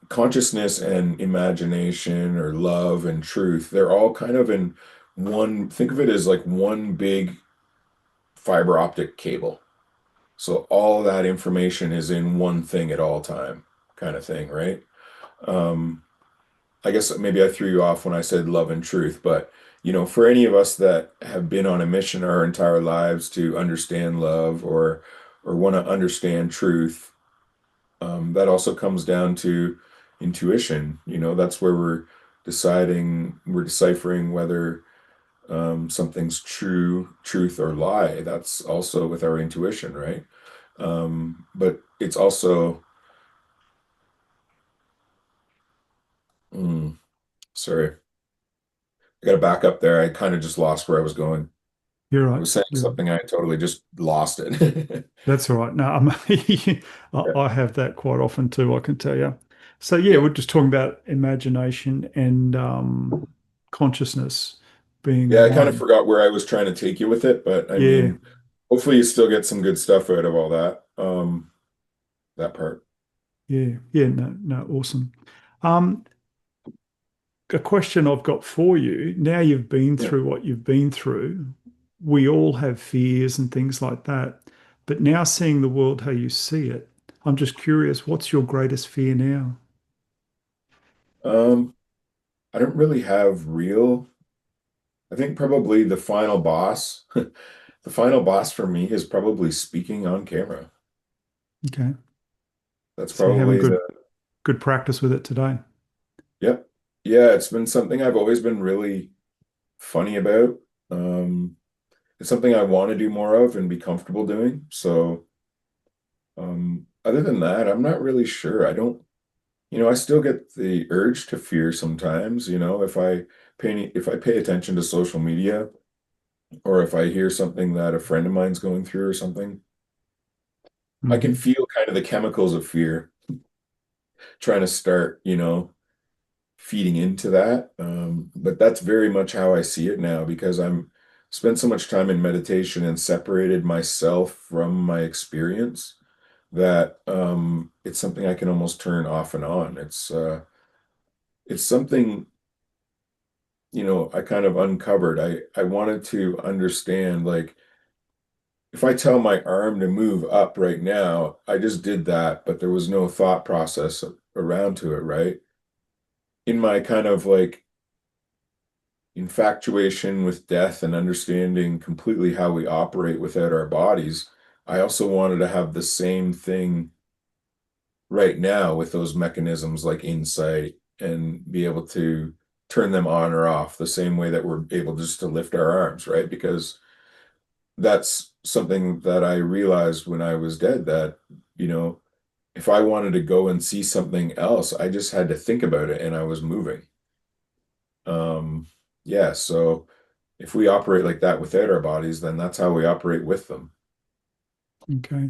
consciousness and imagination or love and truth, they're all kind of in one, think of it as like one big fiber optic cable. So all that information is in one thing at all time, kind of thing, right? Um, I guess maybe I threw you off when I said love and truth, but for any of us that have been on a mission our entire lives to understand love or want to understand truth, that also comes down to intuition. That's where we're deciphering whether something's truth or lie. That's also with our intuition, right? But it's also, mm, sorry, I got to back up there. I kind of just lost where I was going. You're I right. was saying something, I totally just lost it. That's all right. No, Yeah, I have that quite often too, I can tell you. So yeah, yeah, we're just talking about imagination and consciousness being yeah. I kind of one. forgot where I was trying to take you with it, but I Yeah, mean, hopefully you still get some good stuff out of all that. That part. yeah. No, no, awesome. Um, a question I've got for you. Now you've been Yeah. through what you've been through, we all have fears and things like that. But now seeing the world how you see it, I'm just curious, what's your greatest fear now? Um, I don't really have real. I think probably the final boss. The final boss for me is probably speaking on camera. Okay. That's So you're having probably the, good practice with it today. yep. Yeah, it's been something I've always been really funny about. Um, it's something I want to do more of and be comfortable doing. So, other than that, I'm not really sure. I don't, I still get the urge to fear sometimes, if I pay attention to social media or if I hear something that a friend of mine's going through or something, I can Hmm. feel kind of the chemicals of fear trying to start, feeding into that. But that's very much how I see it now because I'm spent so much time in meditation and separated myself from my experience that it's something I can almost turn off and on. It's something, I kind of uncovered. I wanted to understand like if I tell my arm to move up right now, I just did that, but there was no thought process around to it, right? in my kind of like infatuation with death and understanding completely how we operate without our bodies, I also wanted to have the same thing right now with those mechanisms like insight and be able to turn them on or off the same way that we're able just to lift our arms, right? Because that's something that I realized when I was dead that, you know, if I wanted to go and see something else, I just had to think about it and I was moving. Um, yeah, so if we operate like that without our bodies, then that's how we operate with them. Okay.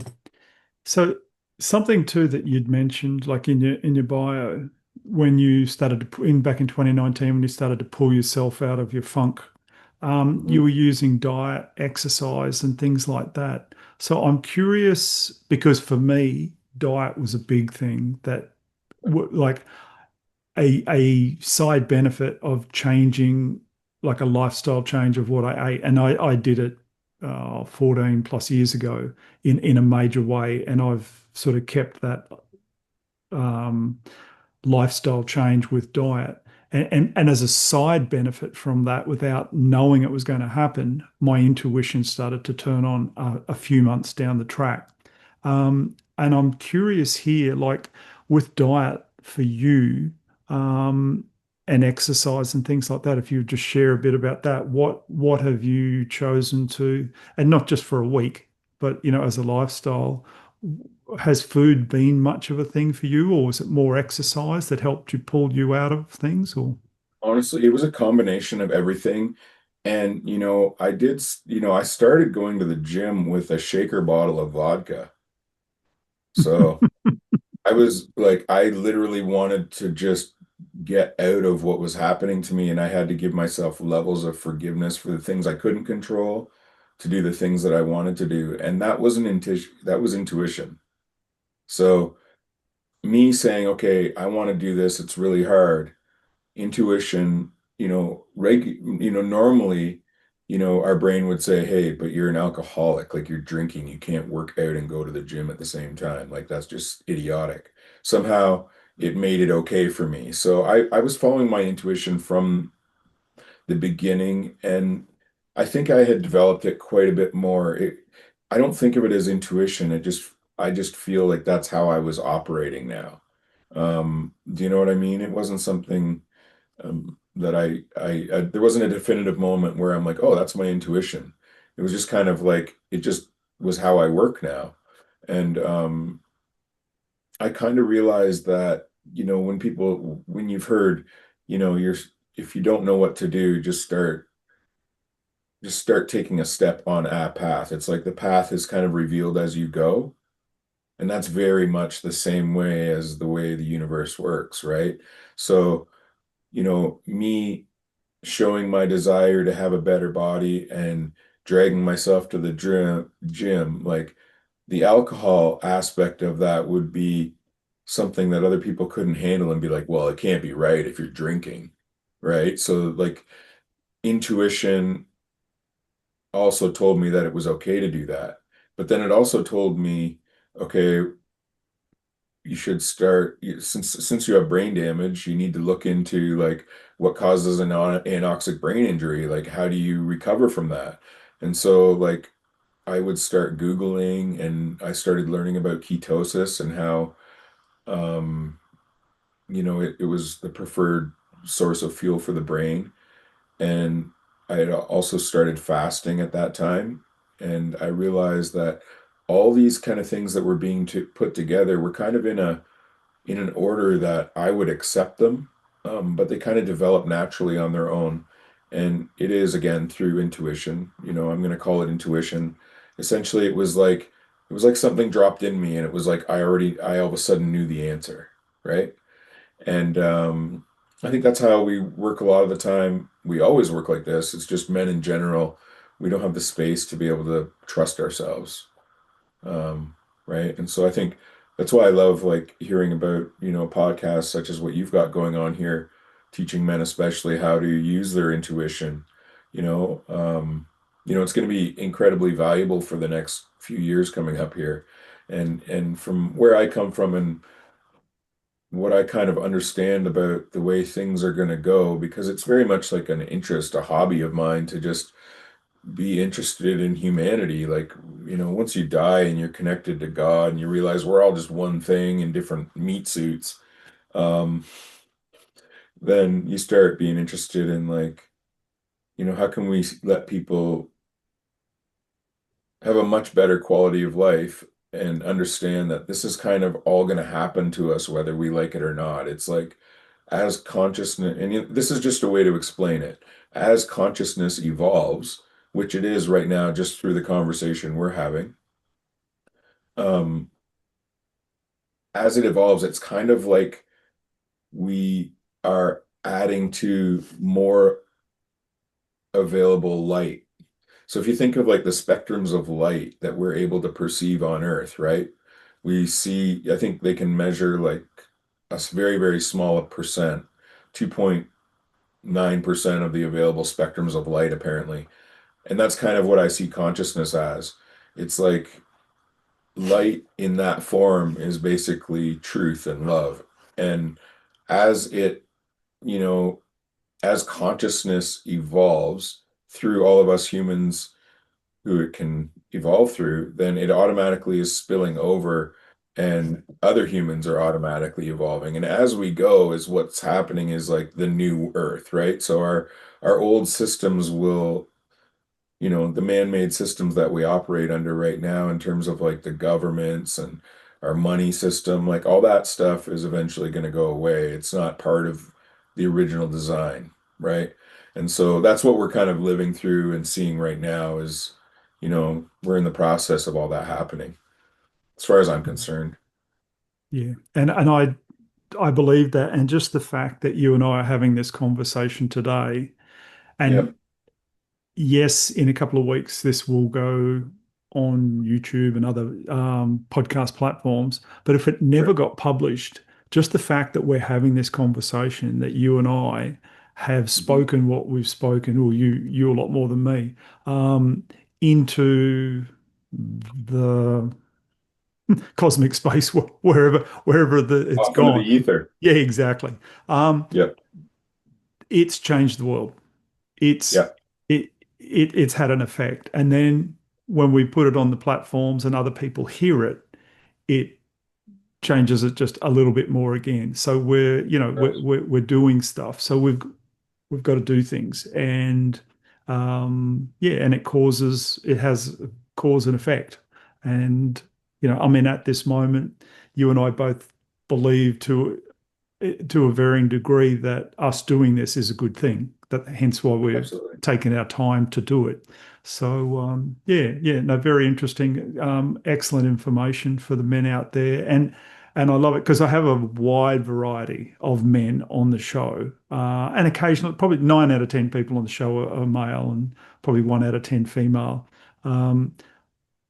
So something too that you'd mentioned, like in your bio, when you started to put in back in 2019, when you started to pull yourself out of your funk, you Mhm. were using diet, exercise, and things like that. So I'm curious because for me, diet was a big thing that, like a side benefit of changing, like a lifestyle change of what I ate, and I did it 14 plus years ago in a major way, and I've sort of kept that um, lifestyle change with diet. And as a side benefit from that, without knowing it was going to happen, my intuition started to turn on a few months down the track. And I'm curious here, like with diet for you, um, and exercise and things like that, if you would just share a bit about that, what have you chosen to, and not just for a week, but as a lifestyle, has food been much of a thing for you, or was it more exercise that helped you pull you out of things? Or Honestly, it was a combination of everything. And, I started going to the gym with a shaker bottle of vodka. So I literally wanted to just get out of what was happening to me. And I had to give myself levels of forgiveness for the things I couldn't control to do the things that I wanted to do. And that was intuition. So me saying, okay, I want to do this. It's really hard. Intuition, normally, our brain would say, hey, but you're an alcoholic, like you're drinking, you can't work out and go to the gym at the same time. Like that's just idiotic. Somehow it made it okay for me. So I was following my intuition from the beginning, and I think I had developed it quite a bit more. I don't think of it as intuition. I just feel like that's how I was operating now. Do you know what I mean? It wasn't something that there wasn't a definitive moment where I'm like, oh, that's my intuition. It was just kind of like it just was how I work now. And I kind of realized that, when you've heard, you're if you don't know what to do, just start taking a step on a path. It's like the path is kind of revealed as you go. And that's very much the same way as the way the universe works, right? So, me showing my desire to have a better body and dragging myself to the gym, like the alcohol aspect of that would be something that other people couldn't handle and be like, well, it can't be right if you're drinking, right? So like intuition also told me that it was okay to do that. But then it also told me, okay, you should since you have brain damage, you need to look into like what causes an anoxic brain injury, like how do you recover from that. And so like I would start Googling, and I started learning about ketosis and how it was the preferred source of fuel for the brain. And I had also started fasting at that time, and I realized that all these kind of things that were being put together were kind of in an order that I would accept them, but they kind of develop naturally on their own. And it is again through intuition. I'm going to call it intuition. Essentially, it was like something dropped in me, and it was like I all of a sudden knew the answer, right? And I think that's how we work a lot of the time. We always work like this. It's just men in general. We don't have the space to be able to trust ourselves, right? And so I think that's why I love like hearing about, podcasts such as what you've got going on here, teaching men especially how to use their intuition. You know, it's going to be incredibly valuable for the next few years coming up here. And from where I come from and what I kind of understand about the way things are going to go, because it's very much like an interest, a hobby of mine to just be interested in humanity. Like, once you die and you're connected to God and you realize we're all just one thing in different meat suits, um, then you start being interested in like, how can we let people have a much better quality of life and understand that this is kind of all going to happen to us whether we like it or not. It's like as consciousness, and this is just a way to explain it. As consciousness evolves, which it is right now, just through the conversation we're having, um, as it evolves, it's kind of like we are adding to more available light. So if you think of like the spectrums of light that we're able to perceive on Earth, right? We see, I think they can measure like a very, very small percent, 2.9% of the available spectrums of light, apparently. And that's kind of what I see consciousness as. It's like light in that form is basically truth and love. And as it, you know, as consciousness evolves through all of us humans who it can evolve through, then it automatically is spilling over and other humans are automatically evolving. And as we go, is what's happening is like the new Earth, right? So our old systems will, the man-made systems that we operate under right now in terms of like the governments and our money system, like all that stuff is eventually going to go away. It's not part of the original design, right? And so that's what we're kind of living through and seeing right now is, we're in the process of all that happening, as far as I'm concerned. Yeah. And I believe that, and just the fact that you and I are having this conversation today, and Yep. yes, in a couple of weeks, this will go on YouTube and other podcast platforms. But if it never Sure. got published, just the fact that we're having this conversation, that you and I have Mhm. spoken what we've spoken, or you a lot more than me, um, into the cosmic space, wherever it's Off into the gone. ether. Yeah, exactly. Um, Yep. it's changed the world. It's Yep. it's had an effect. And then when we put it on the platforms and other people hear it, it changes it just a little bit more again. So we're doing stuff. So we've got to do things, and yeah, and it has a cause and effect. And I mean, at this moment, you and I both believe to a varying degree that us doing this is a good thing. That hence why we're Absolutely. taking our time to do it. So yeah, no, very interesting, excellent information for the men out there, and I love it because I have a wide variety of men on the show, and occasionally, probably 9 out of 10 people on the show are male, and probably 1 out of 10 female. Um,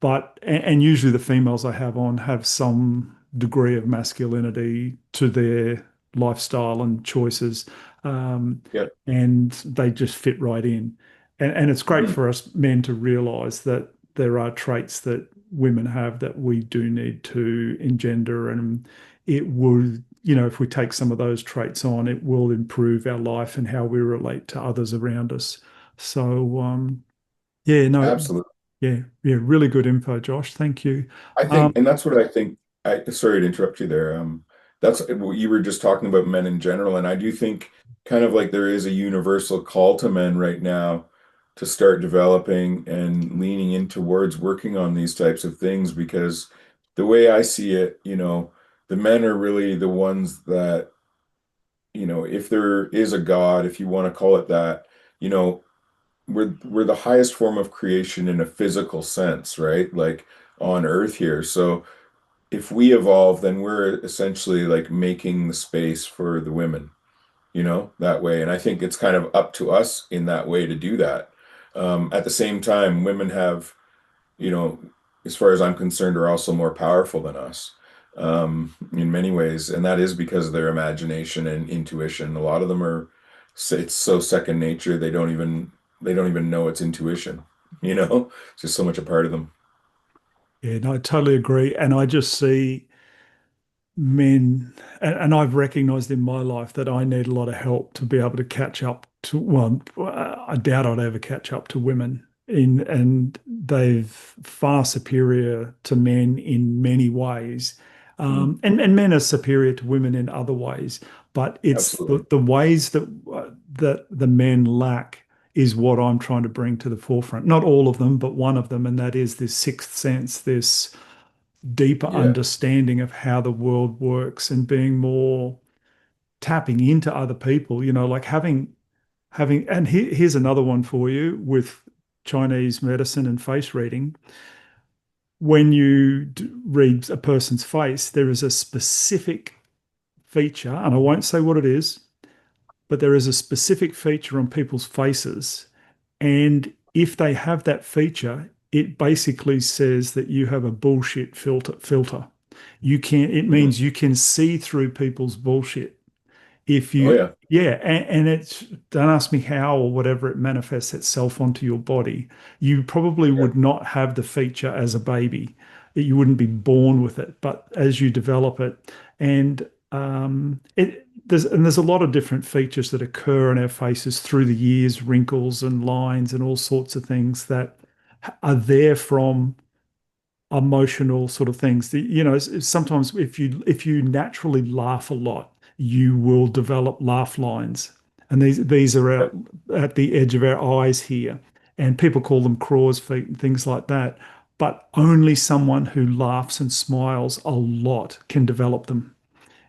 but and usually the females I have on have some degree of masculinity to their lifestyle and choices, um, Yep. and they just fit right in. And it's great Mhm. for us men to realize that there are traits that women have that we do need to engender, and it will, if we take some of those traits on, it will improve our life and how we relate to others around us. So yeah, no, Absolutely. yeah, really good info, Josh. Thank you. I Um, think, and that's what I think. Sorry to interrupt you there. That's what you were just talking about men in general, and I do think kind of like there is a universal call to men right now to start developing and leaning in towards working on these types of things because the way I see it, the men are really the ones that, if there is a God, if you want to call it that, you know, we're the highest form of creation in a physical sense, right? Like on Earth here. So if we evolve, then we're essentially like making the space for the women, that way. And I think it's kind of up to us in that way to do that. At the same time, women have, you know, as far as I'm concerned, are also more powerful than us in many ways. And that is because of their imagination and intuition. A lot of them are, it's so second nature, they don't even know it's intuition, it's just so much a part of them. yeah, no, I totally agree. And I just see men, and I've recognized in my life that I need a lot of help to be able to catch up to, well, I doubt I'd ever catch up to women and they've far superior to men in many ways. Mm, And men are superior to women in other ways, but it's absolutely. the ways that the men lack is what I'm trying to bring to the forefront. Not all of them, but one of them, and that is this sixth sense, this deeper Yeah. understanding of how the world works and being more tapping into other people, like and here's another one for you with Chinese medicine and face reading. When you read a person's face, there is a specific feature, and I won't say what it is, but there is a specific feature on people's faces. And if they have that feature, it basically says that you have a bullshit filter. You can It Mhm. means you can see through people's bullshit. If Oh you yeah. Yeah, and it's, don't ask me how or whatever it manifests itself onto your body. You probably Yeah. would not have the feature as a baby. You wouldn't be born with it, but as you develop it, and there's a lot of different features that occur in our faces through the years, wrinkles and lines and all sorts of things that are there from emotional sort of things. Sometimes if you naturally laugh a lot, you will develop laugh lines, and these are Yep. at the edge of our eyes here, and people call them crow's feet and things like that. But only someone who laughs and smiles a lot can develop them,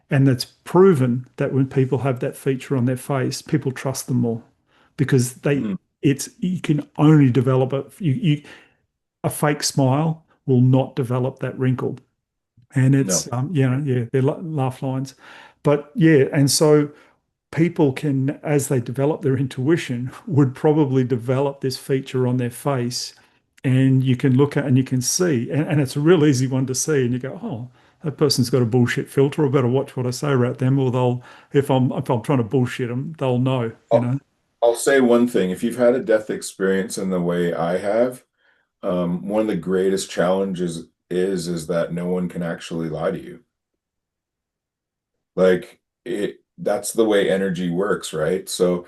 and it's proven that when people have that feature on their face, people trust them more because Mhm. it's you can only develop it. A fake smile will not develop that wrinkle. And No. it's, yeah, they're laugh lines. But yeah, and so people can, as they develop their intuition, would probably develop this feature on their face. And you can look at and you can see, and it's a real easy one to see. And you go, oh, that person's got a bullshit filter. I better watch what I say about them, or they'll, if I'm trying to bullshit them, they'll know, you I'll, know. I'll say one thing. If you've had a death experience in the way I have, one of the greatest challenges is that no one can actually lie to you. Like that's the way energy works, right? So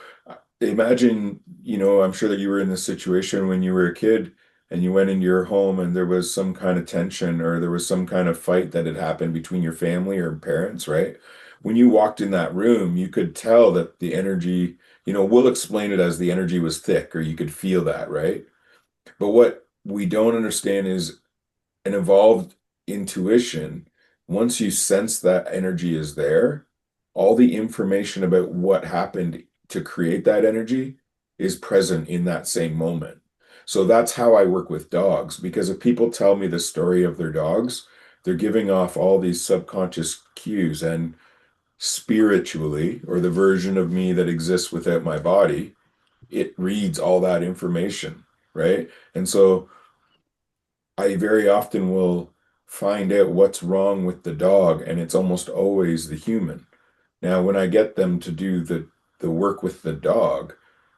imagine, I'm sure that you were in this situation when you were a kid and you went into your home and there was some kind of tension or there was some kind of fight that had happened between your family or parents, right? When you walked in that room, you could tell that the energy, we'll explain it as the energy was thick, or you could feel that, right? But what we don't understand is an evolved intuition. Once you sense that energy is there, all the information about what happened to create that energy is present in that same moment. So that's how I work with dogs, because if people tell me the story of their dogs, they're giving off all these subconscious cues, and spiritually, or the version of me that exists without my body, it reads all that information, right? And so I very often will find out what's wrong with the dog, and it's almost always the human. Now, when I get them to do the work with the dog,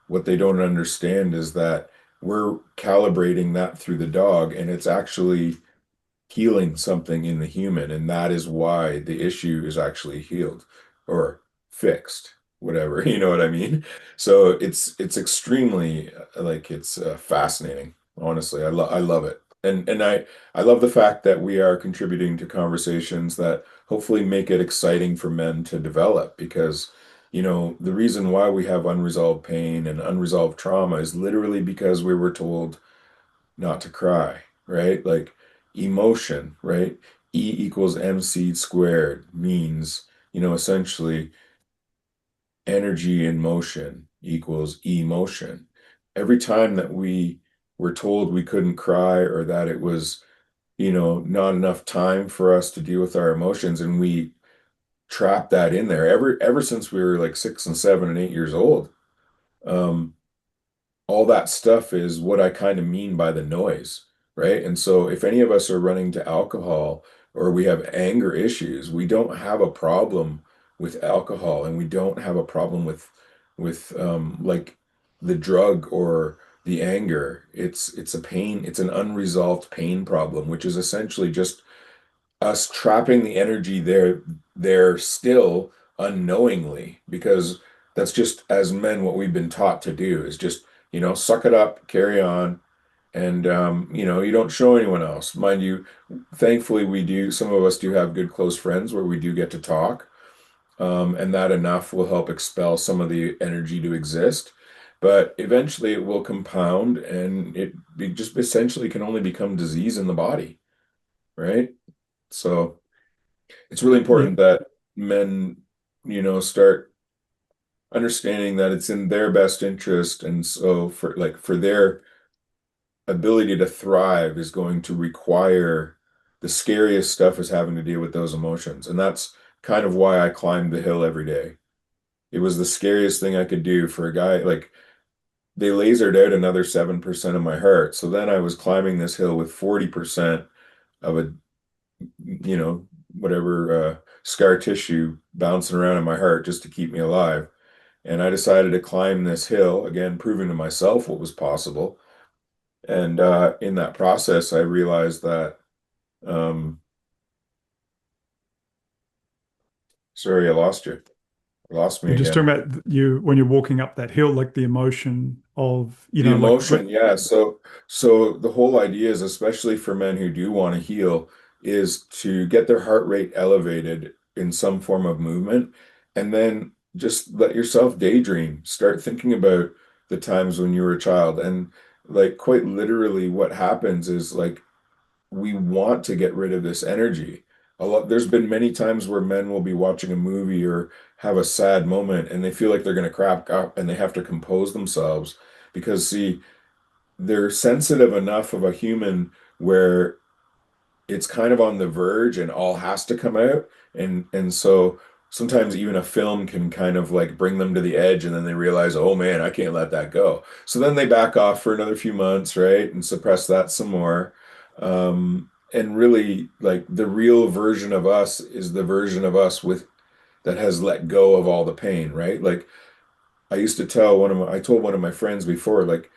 what they don't understand is that we're calibrating that through the dog, and it's actually healing something in the human, and that is why the issue is actually healed or fixed, whatever, you know what I mean? So it's extremely it's fascinating. Honestly, I love it. And I love the fact that we are contributing to conversations that hopefully make it exciting for men to develop, because the reason why we have unresolved pain and unresolved trauma is literally because we were told not to cry, right? Like emotion, right? E equals MC squared means, essentially energy in motion equals emotion. Every time that we were told we couldn't cry, or that it was, not enough time for us to deal with our emotions, and we trapped that in there ever since we were like 6 and 7 and 8 years old. Um, all that stuff is what I kind of mean by the noise, right? And so if any of us are running to alcohol, or we have anger issues, we don't have a problem with alcohol, and we don't have a problem with like the drug or the anger. It's a pain, it's an unresolved pain problem, which is essentially just us trapping the energy there still unknowingly, because that's just as men what we've been taught to do is just, suck it up, carry on, and you don't show anyone else. Mind you, thankfully some of us do have good close friends where we do get to talk, and that enough will help expel some of the energy to exist. But eventually it will compound and it just essentially can only become disease in the body, right? So it's really Yeah, important that men, start understanding that it's in their best interest. And so for their ability to thrive is going to require the scariest stuff is having to deal with those emotions. And that's kind of why I climbed the hill every day. It was the scariest thing I could do for a guy. Like they lasered out another 7% of my heart. So then I was climbing this hill with 40% of a, you know, whatever scar tissue bouncing around in my heart just to keep me alive. And I decided to climb this hill, again, proving to myself what was possible. And in that process, I realized that, um, sorry, I lost you. I lost me you're just again. talking about you when you're walking up that hill, like the emotion of, The like, emotion, yeah. So the whole idea is, especially for men who do want to heal, is to get their heart rate elevated in some form of movement, and then just let yourself daydream. Start thinking about the times when you were a child, and like quite literally, what happens is like we want to get rid of this energy. There's been many times where men will be watching a movie or have a sad moment and they feel like they're going to crap up and they have to compose themselves because see, they're sensitive enough of a human where it's kind of on the verge and all has to come out. And so sometimes even a film can kind of like bring them to the edge and then they realize, oh man, I can't let that go. So then they back off for another few months, right? And suppress that some more. And really like the real version of us is the version of us with that has let go of all the pain, right? Like I told one of my friends before, like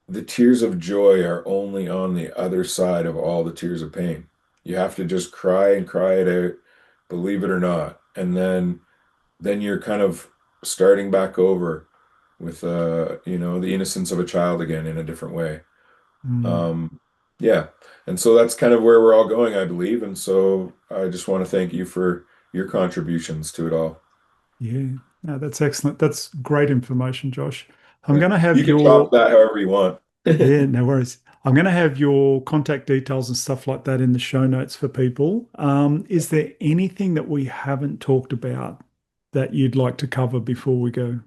the tears of joy are only on the other side of all the tears of pain. You have to just cry and cry it out, believe it or not. And then you're kind of starting back over with the innocence of a child again in a different way. mm, Um, yeah. And so that's kind of where we're all going, I believe. And so I just want to thank you for your contributions to it all. yeah, no, that's excellent. That's great information, Josh. I'm Yeah. going to You have can chop your, that however you want. yeah, no worries. I'm going to have your contact details and stuff like that in the show notes for people. Is there anything that we haven't talked about that you'd like to cover before we go?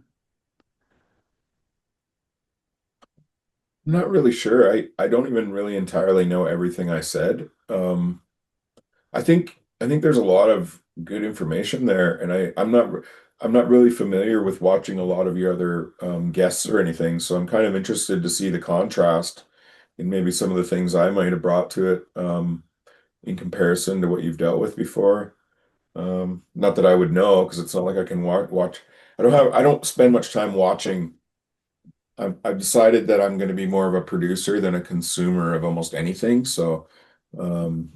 I'm not really sure. I don't even really entirely know everything I said. I think there's a lot of good information there, and I'm not really familiar with watching a lot of your other guests or anything, so I'm kind of interested to see the contrast and maybe some of the things I might have brought to it in comparison to what you've dealt with before. Not that I would know because it's not like I can watch. I don't spend much time watching. I've decided that I'm going to be more of a producer than a consumer of almost anything. So, um,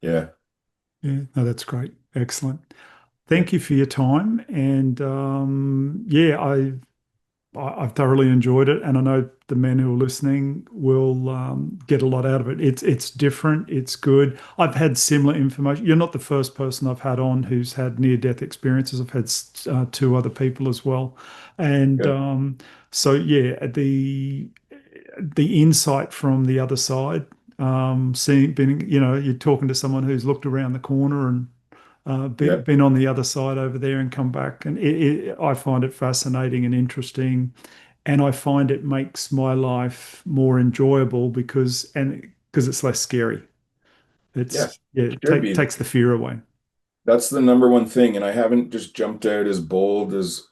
yeah, Yeah, no, that's great. Excellent. yeah, Thank you for your time. And yeah, I've thoroughly enjoyed it, and I know the men who are listening will get a lot out of it. It's different. It's good. I've had similar information. You're not the first person I've had on who's had near-death experiences. I've had two other people as well, and good, so yeah, the insight from the other side, seeing being you're talking to someone who's looked around the corner and yeah, been on the other side over there and come back. And I find it fascinating and interesting. And I find it makes my life more enjoyable because it's less scary. yeah. Yeah, it Should be. takes the fear away. That's the number one thing, and I haven't just jumped out as bold as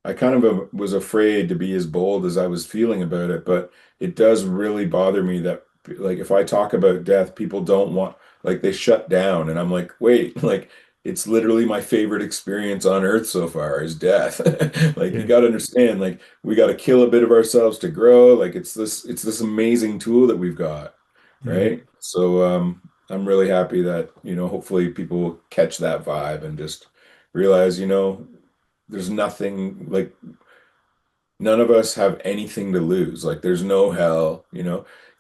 I kind of was afraid to be as bold as I was feeling about it, but it does really bother me that like if I talk about death, people don't want like they shut down and I'm like, wait, like it's literally my favorite experience on earth so far is death. Like you Yeah, got to understand, like we got to kill a bit of ourselves to grow. Like it's this amazing tool that we've got, yeah, right? So I'm really happy that, hopefully people catch that vibe and just realize, there's nothing like none of us have anything to lose. Like there's no hell,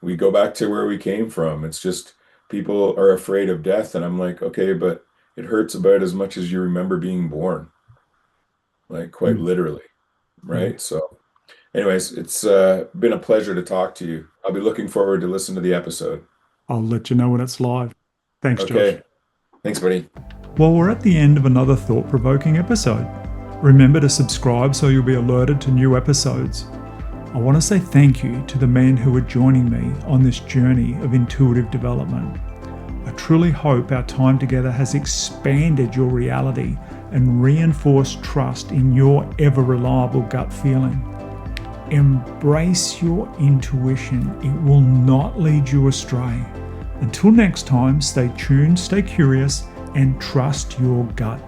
we go back to where we came from. It's just people are afraid of death. And I'm like, okay, but it hurts about as much as you remember being born, like quite Mm, literally. yeah. Right. So, anyways, it's been a pleasure to talk to you. I'll be looking forward to listen to the episode. I'll let you know when it's live. Thanks, Josh. Okay. Thanks, buddy. Well, we're at the end of another thought provoking episode. Remember to subscribe so you'll be alerted to new episodes. I want to say thank you to the men who are joining me on this journey of intuitive development. I truly hope our time together has expanded your reality and reinforced trust in your ever reliable gut feeling. Embrace your intuition, it will not lead you astray. Until next time, stay tuned, stay curious, and trust your gut.